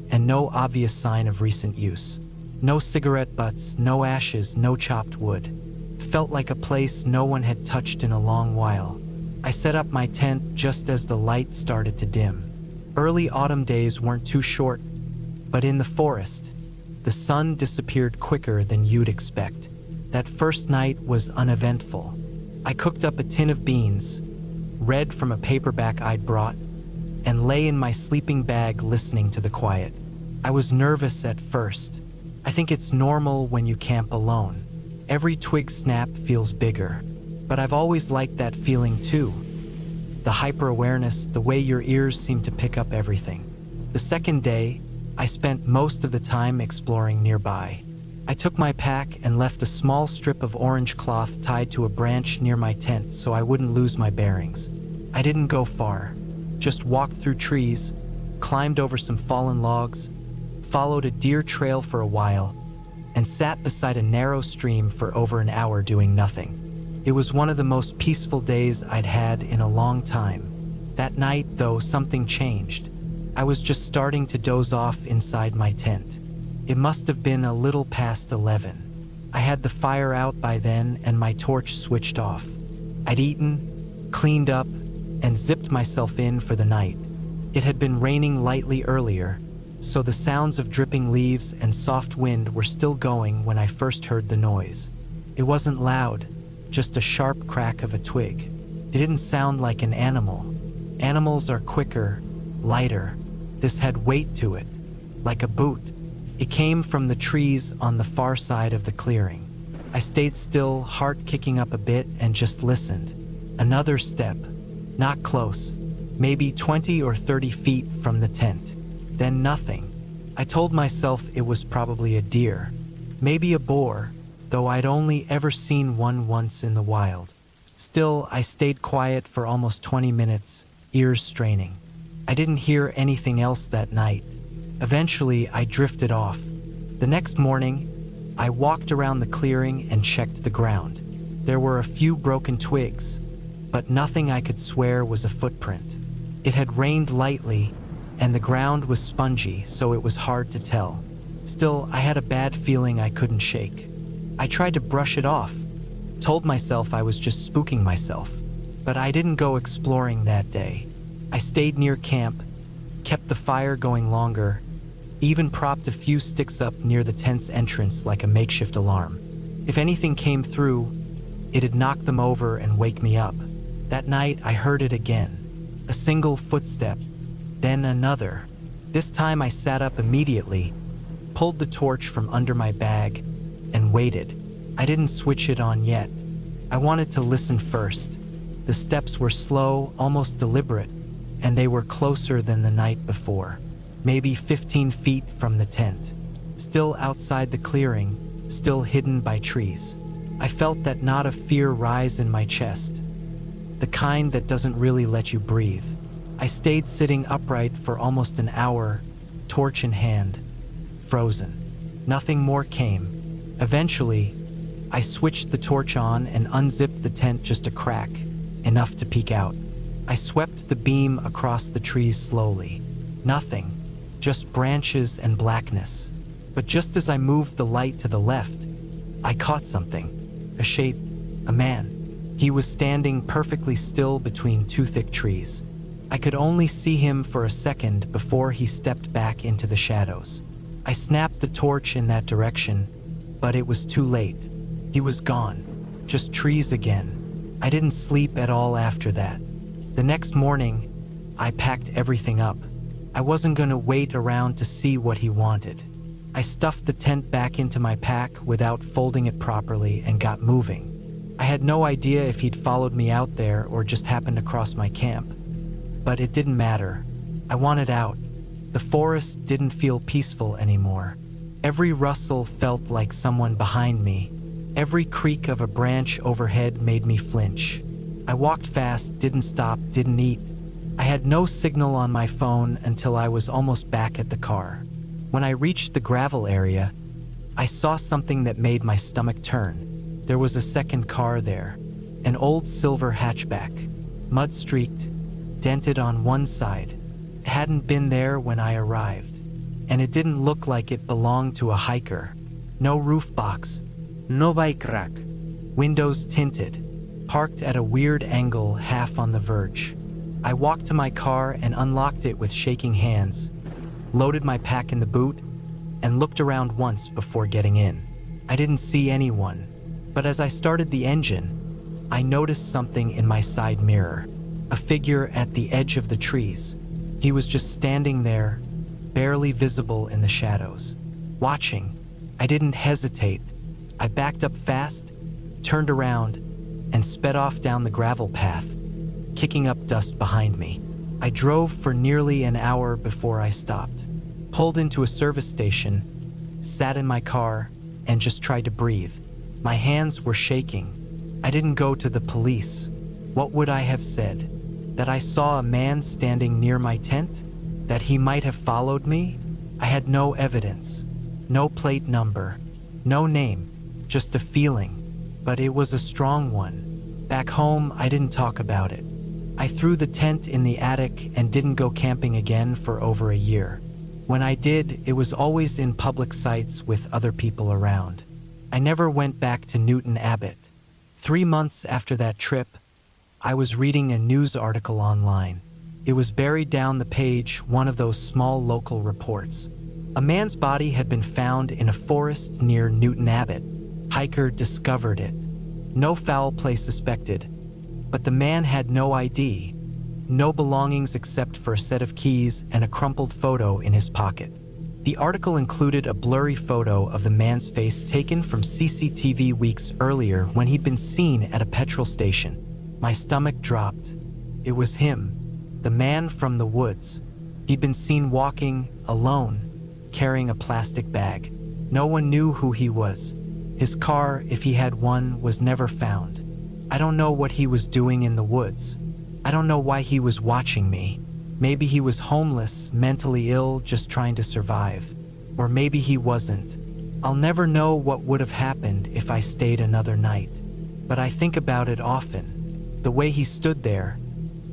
and no obvious sign of recent use. No cigarette butts, no ashes, no chopped wood. It felt like a place no one had touched in a long while. I set up my tent just as the light started to dim. Early autumn days weren't too short, but in the forest, the sun disappeared quicker than you'd expect. That first night was uneventful. I cooked up a tin of beans, read from a paperback I'd brought, and lay in my sleeping bag listening to the quiet. I was nervous at first. I think it's normal when you camp alone. Every twig snap feels bigger, but I've always liked that feeling too. The hyper-awareness, the way your ears seem to pick up everything. The second day, I spent most of the time exploring nearby. I took my pack and left a small strip of orange cloth tied to a branch near my tent so I wouldn't lose my bearings. I didn't go far, just walked through trees, climbed over some fallen logs, followed a deer trail for a while, and sat beside a narrow stream for over an hour doing nothing. It was one of the most peaceful days I'd had in a long time. That night, though, something changed. I was just starting to doze off inside my tent. It must have been a little past 11. I had the fire out by then and my torch switched off. I'd eaten, cleaned up, and zipped myself in for the night. It had been raining lightly earlier, so the sounds of dripping leaves and soft wind were still going when I first heard the noise. It wasn't loud, just a sharp crack of a twig. It didn't sound like an animal. Animals are quicker, lighter. This had weight to it, like a boot. It came from the trees on the far side of the clearing. I stayed still, heart kicking up a bit, and just listened. Another step, not close, maybe 20 or 30 feet from the tent. Then nothing. I told myself it was probably a deer, maybe a boar, though I'd only ever seen one once in the wild. Still, I stayed quiet for almost 20 minutes, ears straining. I didn't hear anything else that night. Eventually, I drifted off. The next morning, I walked around the clearing and checked the ground. There were a few broken twigs, but nothing I could swear was a footprint. It had rained lightly, and the ground was spongy, so it was hard to tell. Still, I had a bad feeling I couldn't shake. I tried to brush it off, told myself I was just spooking myself, but I didn't go exploring that day. I stayed near camp, kept the fire going longer, even propped a few sticks up near the tent's entrance like a makeshift alarm. If anything came through, it'd knock them over and wake me up. That night, I heard it again. A single footstep, then another. This time I sat up immediately, pulled the torch from under my bag, and waited. I didn't switch it on yet. I wanted to listen first. The steps were slow, almost deliberate, and they were closer than the night before. Maybe 15 feet from the tent. Still outside the clearing, still hidden by trees. I felt that knot of fear rise in my chest. The kind that doesn't really let you breathe. I stayed sitting upright for almost an hour, torch in hand, frozen. Nothing more came. Eventually, I switched the torch on and unzipped the tent just a crack, enough to peek out. I swept the beam across the trees slowly. Nothing, just branches and blackness. But just as I moved the light to the left, I caught something. A shape, a man. He was standing perfectly still between two thick trees. I could only see him for a second before he stepped back into the shadows. I snapped the torch in that direction, but it was too late. He was gone. Just trees again. I didn't sleep at all after that. The next morning, I packed everything up. I wasn't going to wait around to see what he wanted. I stuffed the tent back into my pack without folding it properly and got moving. I had no idea if he'd followed me out there or just happened across my camp. But it didn't matter. I wanted out. The forest didn't feel peaceful anymore. Every rustle felt like someone behind me. Every creak of a branch overhead made me flinch. I walked fast, didn't stop, didn't eat. I had no signal on my phone until I was almost back at the car. When I reached the gravel area, I saw something that made my stomach turn. There was a second car there, an old silver hatchback, mud-streaked, dented on one side. It hadn't been there when I arrived, and it didn't look like it belonged to a hiker. No roof box, no bike rack. Windows tinted, parked at a weird angle half on the verge. I walked to my car and unlocked it with shaking hands, loaded my pack in the boot, and looked around once before getting in. I didn't see anyone, but as I started the engine, I noticed something in my side mirror, a figure at the edge of the trees. He was just standing there, barely visible in the shadows, watching. I didn't hesitate. I backed up fast, turned around, and sped off down the gravel path, kicking up dust behind me. I drove for nearly an hour before I stopped, pulled into a service station, sat in my car, and just tried to breathe. My hands were shaking. I didn't go to the police. What would I have said? That I saw a man standing near my tent? That he might have followed me? I had no evidence, no plate number, no name, just a feeling, but it was a strong one. Back home, I didn't talk about it. I threw the tent in the attic and didn't go camping again for over a year. When I did, it was always in public sites with other people around. I never went back to Newton Abbot. 3 months after that trip, I was reading a news article online. It was buried down the page, one of those small local reports. A man's body had been found in a forest near Newton Abbot. Hiker discovered it. No foul play suspected, but the man had no ID, no belongings except for a set of keys and a crumpled photo in his pocket. The article included a blurry photo of the man's face taken from CCTV weeks earlier when he'd been seen at a petrol station. My stomach dropped. It was him, the man from the woods. He'd been seen walking, alone, carrying a plastic bag. No one knew who he was. His car, if he had one, was never found. I don't know what he was doing in the woods. I don't know why he was watching me. Maybe he was homeless, mentally ill, just trying to survive. Or maybe he wasn't. I'll never know what would have happened if I stayed another night. But I think about it often. The way he stood there,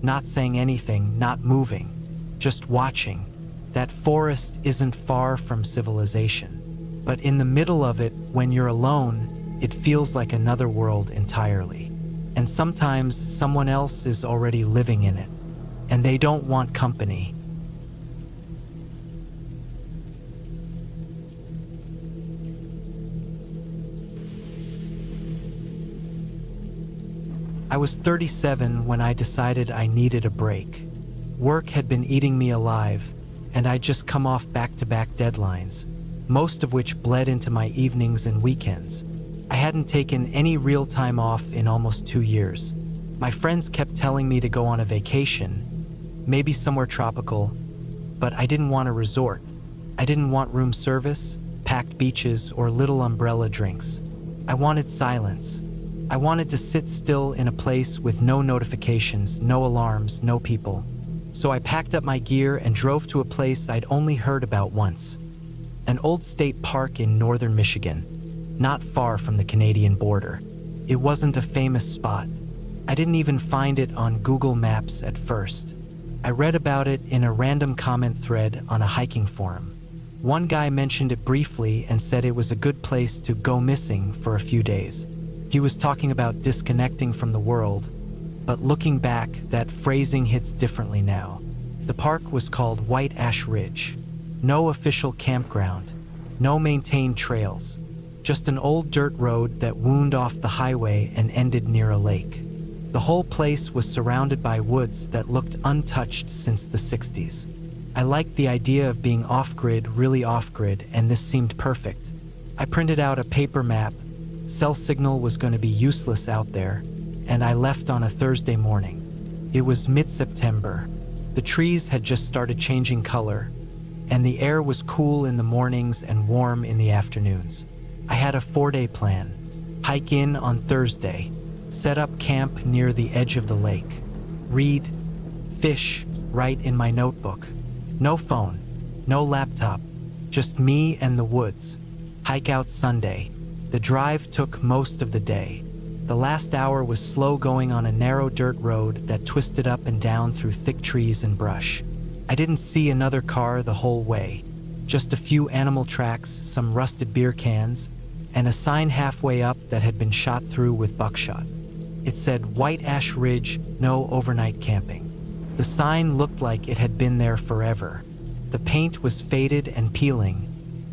not saying anything, not moving, just watching. That forest isn't far from civilization. But in the middle of it, when you're alone, it feels like another world entirely. And sometimes someone else is already living in it, and they don't want company. I was 37 when I decided I needed a break. Work had been eating me alive, and I'd just come off back-to-back deadlines, most of which bled into my evenings and weekends. I hadn't taken any real time off in almost 2 years. My friends kept telling me to go on a vacation, maybe somewhere tropical, but I didn't want a resort. I didn't want room service, packed beaches, or little umbrella drinks. I wanted silence. I wanted to sit still in a place with no notifications, no alarms, no people. So I packed up my gear and drove to a place I'd only heard about once. An old state park in northern Michigan, not far from the Canadian border. It wasn't a famous spot. I didn't even find it on Google Maps at first. I read about it in a random comment thread on a hiking forum. One guy mentioned it briefly and said it was a good place to go missing for a few days. He was talking about disconnecting from the world, but looking back, that phrasing hits differently now. The park was called White Ash Ridge. No official campground, no maintained trails, just an old dirt road that wound off the highway and ended near a lake. The whole place was surrounded by woods that looked untouched since the 60s. I liked the idea of being off-grid, really off-grid, and this seemed perfect. I printed out a paper map. Cell signal was going to be useless out there, and I left on a Thursday morning. It was mid-September. The trees had just started changing color, and the air was cool in the mornings and warm in the afternoons. I had a 4-day plan. Hike in on Thursday, set up camp near the edge of the lake, read, fish, write in my notebook. No phone, no laptop, just me and the woods. Hike out Sunday. The drive took most of the day. The last hour was slow going on a narrow dirt road that twisted up and down through thick trees and brush. I didn't see another car the whole way. Just a few animal tracks, some rusted beer cans, and a sign halfway up that had been shot through with buckshot. It said, White Ash Ridge, no overnight camping. The sign looked like it had been there forever. The paint was faded and peeling,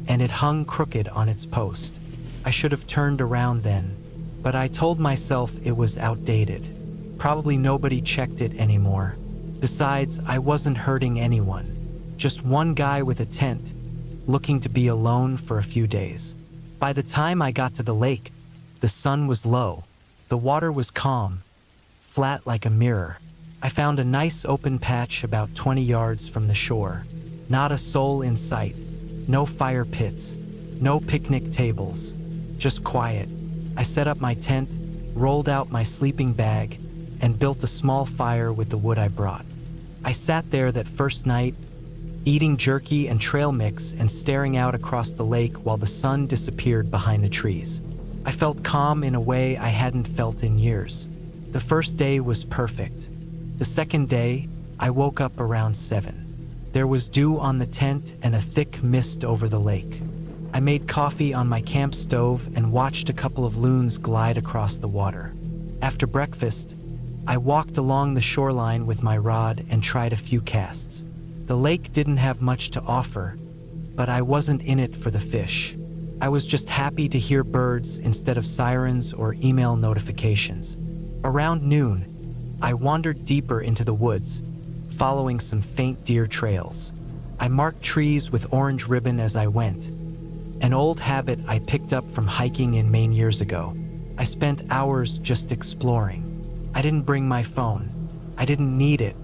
and it hung crooked on its post. I should have turned around then, but I told myself it was outdated. Probably nobody checked it anymore. Besides, I wasn't hurting anyone. Just one guy with a tent, looking to be alone for a few days. By the time I got to the lake, the sun was low. The water was calm, flat like a mirror. I found a nice open patch about 20 yards from the shore. Not a soul in sight. No fire pits. No picnic tables. just quiet. I set up my tent, rolled out my sleeping bag, and built a small fire with the wood I brought. I sat there that first night, eating jerky and trail mix and staring out across the lake while the sun disappeared behind the trees. I felt calm in a way I hadn't felt in years. The first day was perfect. The second day, I woke up around 7. There was dew on the tent and a thick mist over the lake. I made coffee on my camp stove and watched a couple of loons glide across the water. After breakfast, I walked along the shoreline with my rod and tried a few casts. The lake didn't have much to offer, but I wasn't in it for the fish. I was just happy to hear birds instead of sirens or email notifications. Around noon, I wandered deeper into the woods, following some faint deer trails. I marked trees with orange ribbon as I went, an old habit I picked up from hiking in Maine years ago. I spent hours just exploring. I didn't bring my phone. I didn't need it.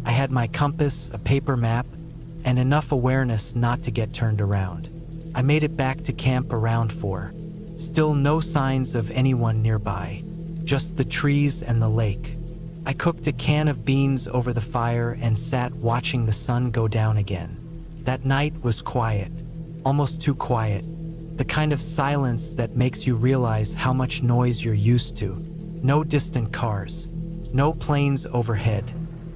I had my compass, a paper map, and enough awareness not to get turned around. I made it back to camp around 4. Still no signs of anyone nearby, just the trees and the lake. I cooked a can of beans over the fire and sat watching the sun go down again. That night was quiet, almost too quiet, the kind of silence that makes you realize how much noise you're used to. No distant cars, no planes overhead,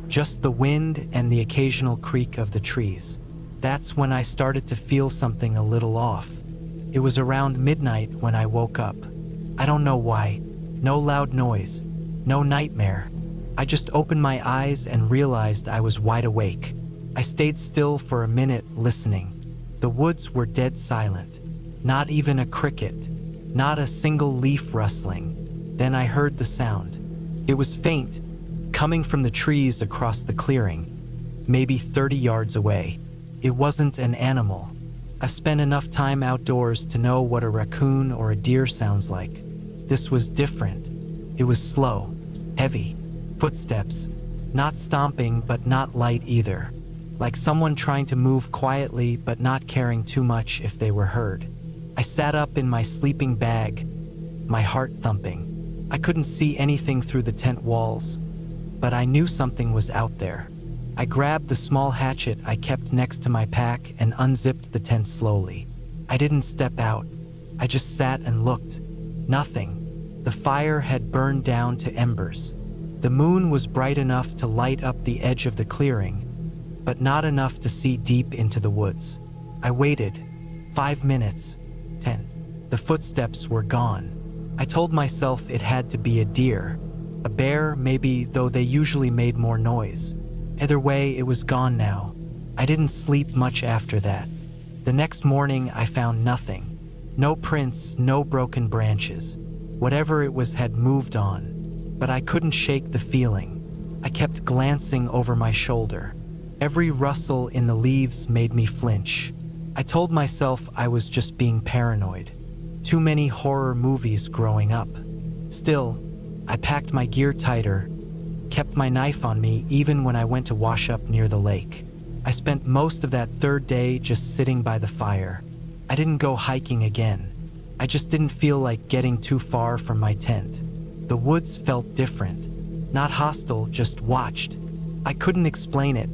just the wind and the occasional creak of the trees. That's when I started to feel something a little off. It was around midnight when I woke up. I don't know why. No loud noise, no nightmare. I just opened my eyes and realized I was wide awake. I stayed still for a minute, listening. The woods were dead silent. Not even a cricket, not a single leaf rustling. Then I heard the sound. It was faint, coming from the trees across the clearing, maybe 30 yards away. It wasn't an animal. I've spent enough time outdoors to know what a raccoon or a deer sounds like. This was different. It was slow, heavy, footsteps, not stomping but not light either, like someone trying to move quietly but not caring too much if they were heard. I sat up in my sleeping bag, my heart thumping. I couldn't see anything through the tent walls, but I knew something was out there. I grabbed the small hatchet I kept next to my pack and unzipped the tent slowly. I didn't step out. I just sat and looked. Nothing. The fire had burned down to embers. The moon was bright enough to light up the edge of the clearing, but not enough to see deep into the woods. I waited. 5 minutes. 10. The footsteps were gone. I told myself it had to be a deer. A bear, maybe, though they usually made more noise. Either way, it was gone now. I didn't sleep much after that. The next morning, I found nothing. No prints, no broken branches. Whatever it was had moved on, but I couldn't shake the feeling. I kept glancing over my shoulder. Every rustle in the leaves made me flinch. I told myself I was just being paranoid. Too many horror movies growing up. Still, I packed my gear tighter, kept my knife on me even when I went to wash up near the lake. I spent most of that third day just sitting by the fire. I didn't go hiking again. I just didn't feel like getting too far from my tent. The woods felt different. Not hostile, just watched. I couldn't explain it,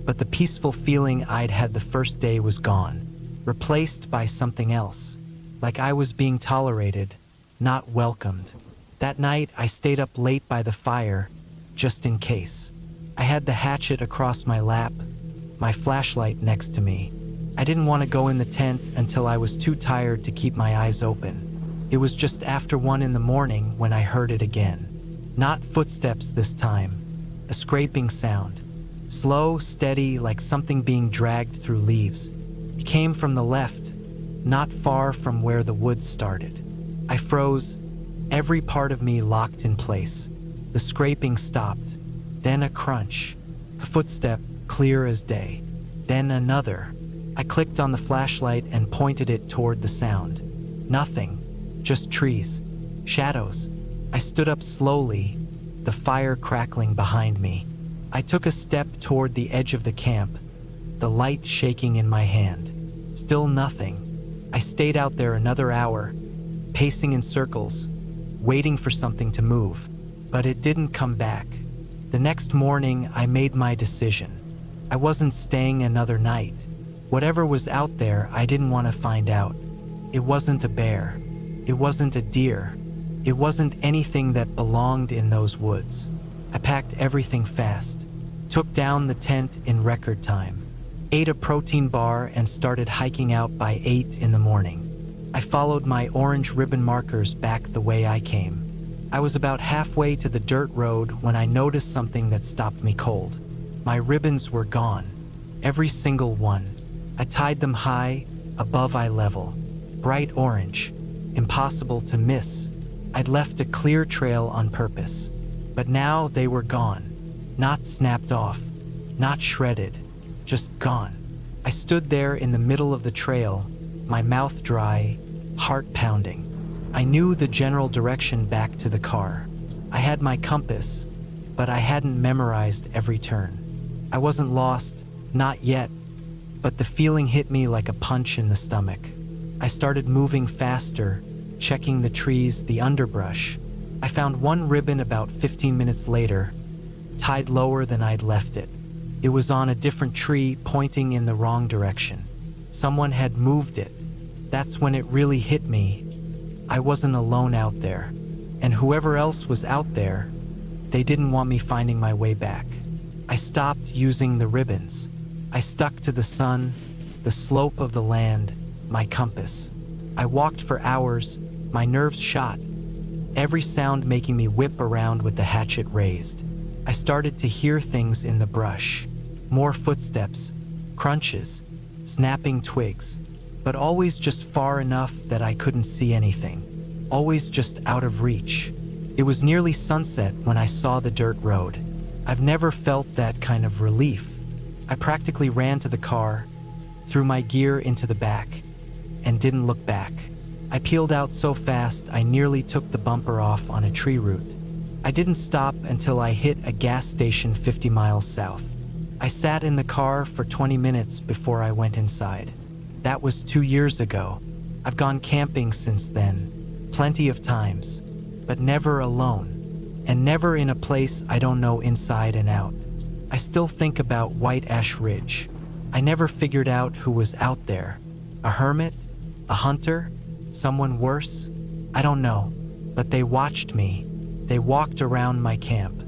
but the peaceful feeling I'd had the first day was gone, replaced by something else. Like I was being tolerated, not welcomed. That night, I stayed up late by the fire, just in case. I had the hatchet across my lap, my flashlight next to me. I didn't want to go in the tent until I was too tired to keep my eyes open. It was just after 1 in the morning when I heard it again. Not footsteps this time, a scraping sound. Slow, steady, like something being dragged through leaves. It came from the left, not far from where the woods started. I froze, every part of me locked in place. The scraping stopped, then a crunch, a footstep clear as day, then another. I clicked on the flashlight and pointed it toward the sound. Nothing, just trees, shadows. I stood up slowly, the fire crackling behind me. I took a step toward the edge of the camp, the light shaking in my hand. Still nothing. I stayed out there another hour, pacing in circles, waiting for something to move. But it didn't come back. The next morning, I made my decision. I wasn't staying another night. Whatever was out there, I didn't want to find out. It wasn't a bear. It wasn't a deer. It wasn't anything that belonged in those woods. I packed everything fast, took down the tent in record time, ate a protein bar and started hiking out by 8 in the morning. I followed my orange ribbon markers back the way I came. I was about halfway to the dirt road when I noticed something that stopped me cold. My ribbons were gone, every single one. I tied them high, above eye level, bright orange, impossible to miss. I'd left a clear trail on purpose, but now they were gone. Not snapped off, not shredded, just gone. I stood there in the middle of the trail, my mouth dry, heart pounding. I knew the general direction back to the car. I had my compass, but I hadn't memorized every turn. I wasn't lost, not yet, but the feeling hit me like a punch in the stomach. I started moving faster, checking the trees, the underbrush. I found one ribbon about 15 minutes later, tied lower than I'd left it. It was on a different tree, pointing in the wrong direction. Someone had moved it. That's when it really hit me. I wasn't alone out there, and whoever else was out there, they didn't want me finding my way back. I stopped using the ribbons. I stuck to the sun, the slope of the land, my compass. I walked for hours, my nerves shot, every sound making me whip around with the hatchet raised. I started to hear things in the brush. More footsteps, crunches, snapping twigs, but always just far enough that I couldn't see anything. Always just out of reach. It was nearly sunset when I saw the dirt road. I've never felt that kind of relief. I practically ran to the car, threw my gear into the back, and didn't look back. I peeled out so fast I nearly took the bumper off on a tree root. I didn't stop until I hit a gas station 50 miles south. I sat in the car for 20 minutes before I went inside. That was 2 years ago. I've gone camping since then, plenty of times, but never alone, and never in a place I don't know inside and out. I still think about White Ash Ridge. I never figured out who was out there. A hermit? A hunter? Someone worse? I don't know, but they watched me. They walked around my camp.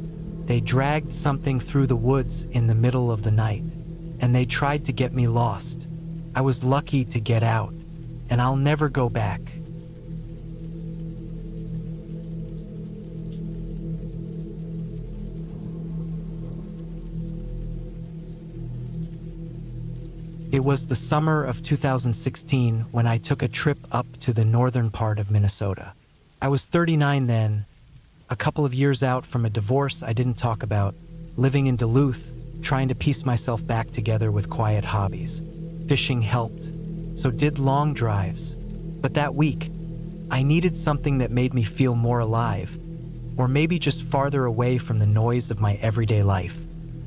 They dragged something through the woods in the middle of the night, and they tried to get me lost. I was lucky to get out, and I'll never go back. It was the summer of 2016 when I took a trip up to the northern part of Minnesota. I was 39 then, a couple of years out from a divorce I didn't talk about, living in Duluth, trying to piece myself back together with quiet hobbies. Fishing helped, so did long drives. But that week, I needed something that made me feel more alive, or maybe just farther away from the noise of my everyday life.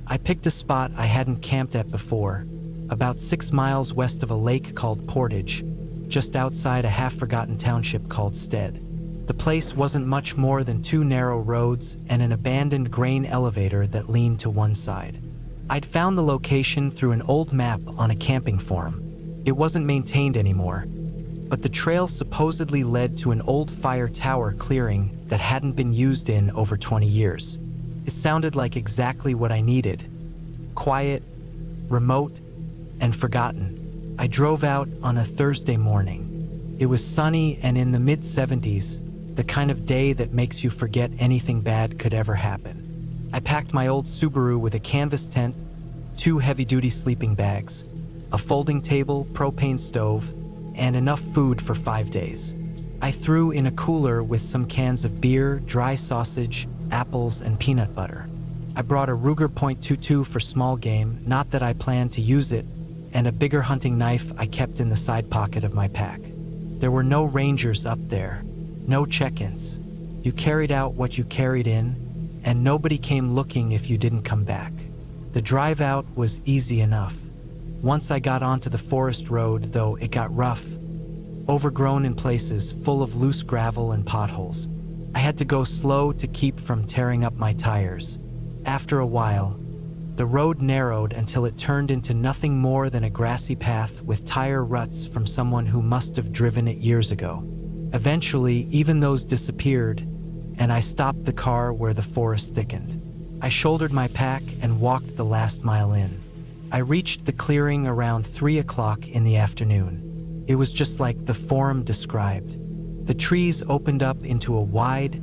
I picked a spot I hadn't camped at before, about 6 miles west of a lake called Portage, just outside a half-forgotten township called Stead. The place wasn't much more than 2 narrow roads and an abandoned grain elevator that leaned to one side. I'd found the location through an old map on a camping forum. It wasn't maintained anymore, but the trail supposedly led to an old fire tower clearing that hadn't been used in over 20 years. It sounded like exactly what I needed. Quiet, remote, and forgotten. I drove out on a Thursday morning. It was sunny and in the mid-70s, the kind of day that makes you forget anything bad could ever happen. I packed my old Subaru with a canvas tent, 2 heavy-duty sleeping bags, a folding table, propane stove, and enough food for 5 days. I threw in a cooler with some cans of beer, dry sausage, apples, and peanut butter. I brought a Ruger .22 for small game, not that I planned to use it, and a bigger hunting knife I kept in the side pocket of my pack. There were no rangers up there, no check-ins. You carried out what you carried in, and nobody came looking if you didn't come back. The drive out was easy enough. Once I got onto the forest road, though, it got rough. overgrown in places, full of loose gravel and potholes. I had to go slow to keep from tearing up my tires. After a while, the road narrowed until it turned into nothing more than a grassy path with tire ruts from someone who must have driven it years ago. Eventually, even those disappeared, and I stopped the car where the forest thickened. I shouldered my pack and walked the last mile in. I reached the clearing around 3 o'clock in the afternoon. It was just like the forum described. The trees opened up into a wide,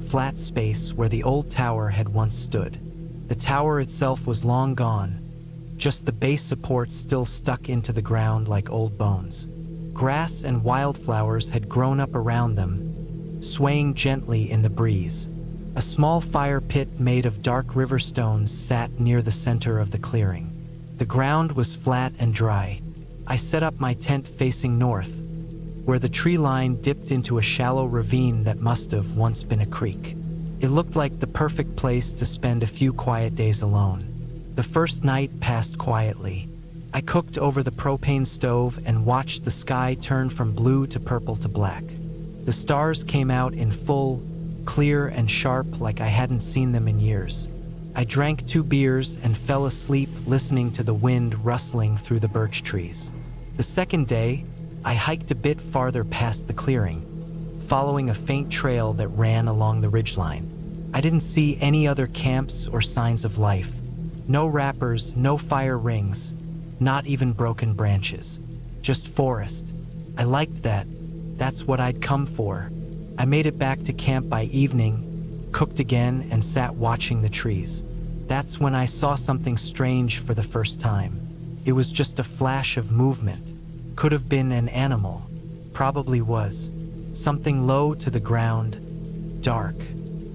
flat space where the old tower had once stood. The tower itself was long gone, just the base supports still stuck into the ground like old bones. Grass and wildflowers had grown up around them, swaying gently in the breeze. A small fire pit made of dark river stones sat near the center of the clearing. The ground was flat and dry. I set up my tent facing north, where the tree line dipped into a shallow ravine that must have once been a creek. It looked like the perfect place to spend a few quiet days alone. The first night passed quietly. I cooked over the propane stove and watched the sky turn from blue to purple to black. The stars came out in full, clear and sharp like I hadn't seen them in years. I drank 2 beers and fell asleep listening to the wind rustling through the birch trees. The second day, I hiked a bit farther past the clearing, following a faint trail that ran along the ridgeline. I didn't see any other camps or signs of life. No wrappers, no fire rings, not even broken branches. Just forest. I liked that. That's what I'd come for. I made it back to camp by evening, cooked again, and sat watching the trees. That's when I saw something strange for the first time. It was just a flash of movement. Could have been an animal. Probably was. Something low to the ground, dark.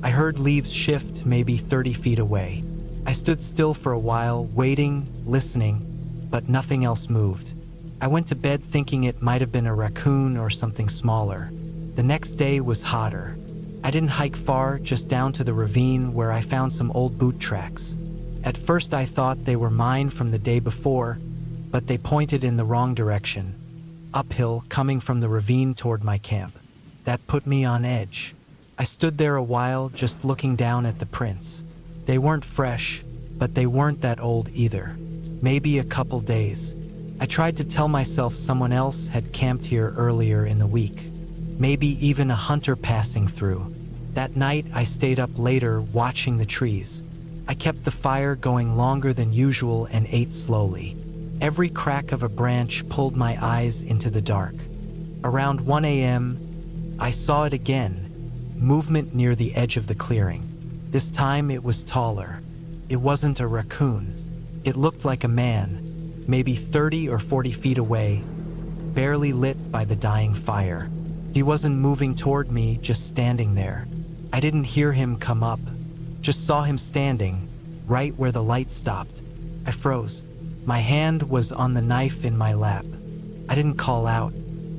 I heard leaves shift maybe 30 feet away. I stood still for a while, waiting, listening, but nothing else moved. I went to bed thinking it might have been a raccoon or something smaller. The next day was hotter. I didn't hike far, just down to the ravine where I found some old boot tracks. At first I thought they were mine from the day before, but they pointed in the wrong direction, uphill, coming from the ravine toward my camp. That put me on edge. I stood there a while, just looking down at the prints. They weren't fresh, but they weren't that old either. Maybe a couple days. I tried to tell myself someone else had camped here earlier in the week. Maybe even a hunter passing through. That night, I stayed up later watching the trees. I kept the fire going longer than usual and ate slowly. Every crack of a branch pulled my eyes into the dark. Around 1 a.m., I saw it again, movement near the edge of the clearing. This time it was taller. It wasn't a raccoon. It looked like a man, maybe 30 or 40 feet away, barely lit by the dying fire. He wasn't moving toward me, just standing there. I didn't hear him come up, just saw him standing, right where the light stopped. I froze. My hand was on the knife in my lap. I didn't call out.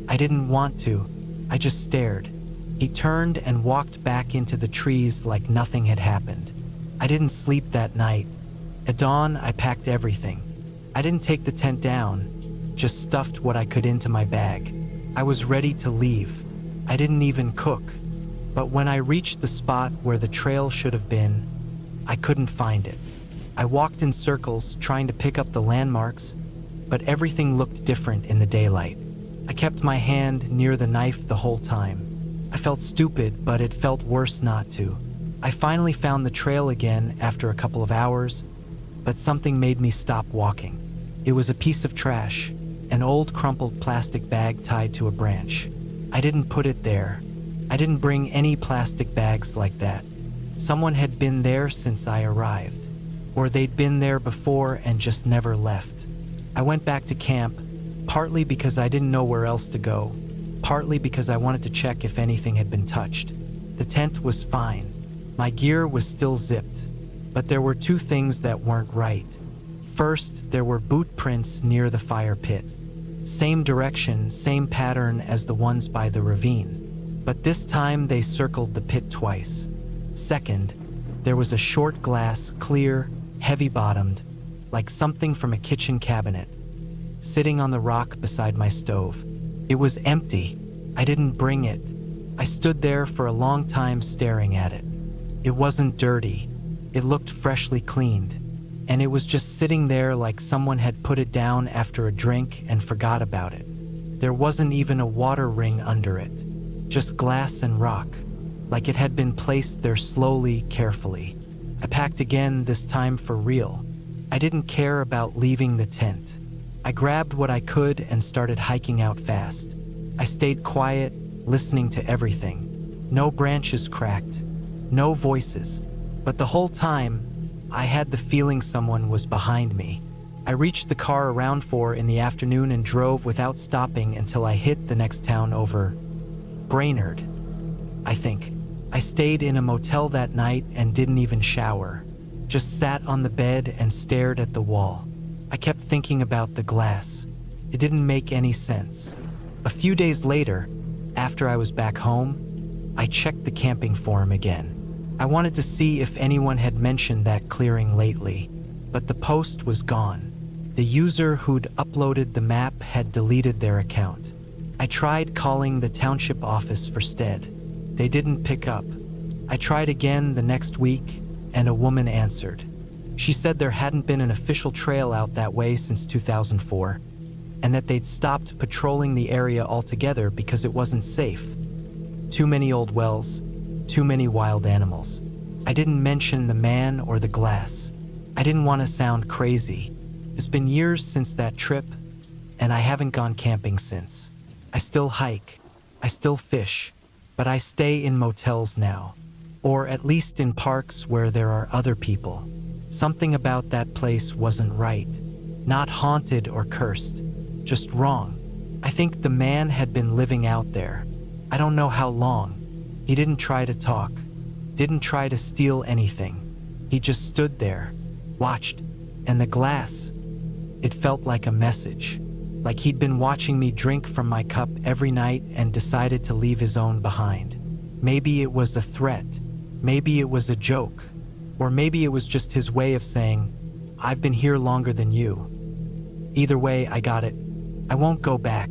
I didn't want to. I just stared. He turned and walked back into the trees like nothing had happened. I didn't sleep that night. At dawn, I packed everything. I didn't take the tent down, just stuffed what I could into my bag. I was ready to leave. I didn't even cook. But when I reached the spot where the trail should have been, I couldn't find it. I walked in circles, trying to pick up the landmarks, but everything looked different in the daylight. I kept my hand near the knife the whole time. I felt stupid, but it felt worse not to. I finally found the trail again after a couple of hours, but something made me stop walking. It was a piece of trash, an old crumpled plastic bag tied to a branch. I didn't put it there. I didn't bring any plastic bags like that. Someone had been there since I arrived, or they'd been there before and just never left. I went back to camp, partly because I didn't know where else to go, partly because I wanted to check if anything had been touched. The tent was fine. My gear was still zipped, but there were 2 things that weren't right. First, there were boot prints near the fire pit. Same direction, same pattern as the ones by the ravine, but this time they circled the pit twice. Second, there was a short glass, clear, heavy-bottomed, like something from a kitchen cabinet, sitting on the rock beside my stove. It was empty. I didn't bring it. I stood there for a long time staring at it. It wasn't dirty. It looked freshly cleaned. And it was just sitting there like someone had put it down after a drink and forgot about it. There wasn't even a water ring under it. Just glass and rock, like it had been placed there slowly, carefully. I packed again, this time for real. I didn't care about leaving the tent. I grabbed what I could and started hiking out fast. I stayed quiet, listening to everything. No branches cracked, no voices, but the whole time, I had the feeling someone was behind me. I reached the car around 4 in the afternoon and drove without stopping until I hit the next town over. Brainerd, I think. I stayed in a motel that night and didn't even shower. Just sat on the bed and stared at the wall. I kept thinking about the glass. It didn't make any sense. A few days later, after I was back home, I checked the camping forum again. I wanted to see if anyone had mentioned that clearing lately, but the post was gone. The user who'd uploaded the map had deleted their account. I tried calling the township office for Stead. They didn't pick up. I tried again the next week, and a woman answered. She said there hadn't been an official trail out that way since 2004, and that they'd stopped patrolling the area altogether because it wasn't safe. Too many old wells, too many wild animals. I didn't mention the man or the glass. I didn't want to sound crazy. It's been years since that trip, and I haven't gone camping since. I still hike, I still fish, but I stay in motels now, or at least in parks where there are other people. Something about that place wasn't right. Not haunted or cursed, just wrong. I think the man had been living out there. I don't know how long. He didn't try to talk, didn't try to steal anything. He just stood there, watched, and the glass, it felt like a message, like he'd been watching me drink from my cup every night and decided to leave his own behind. Maybe it was a threat, maybe it was a joke, or maybe it was just his way of saying, I've been here longer than you. Either way, I got it. I won't go back.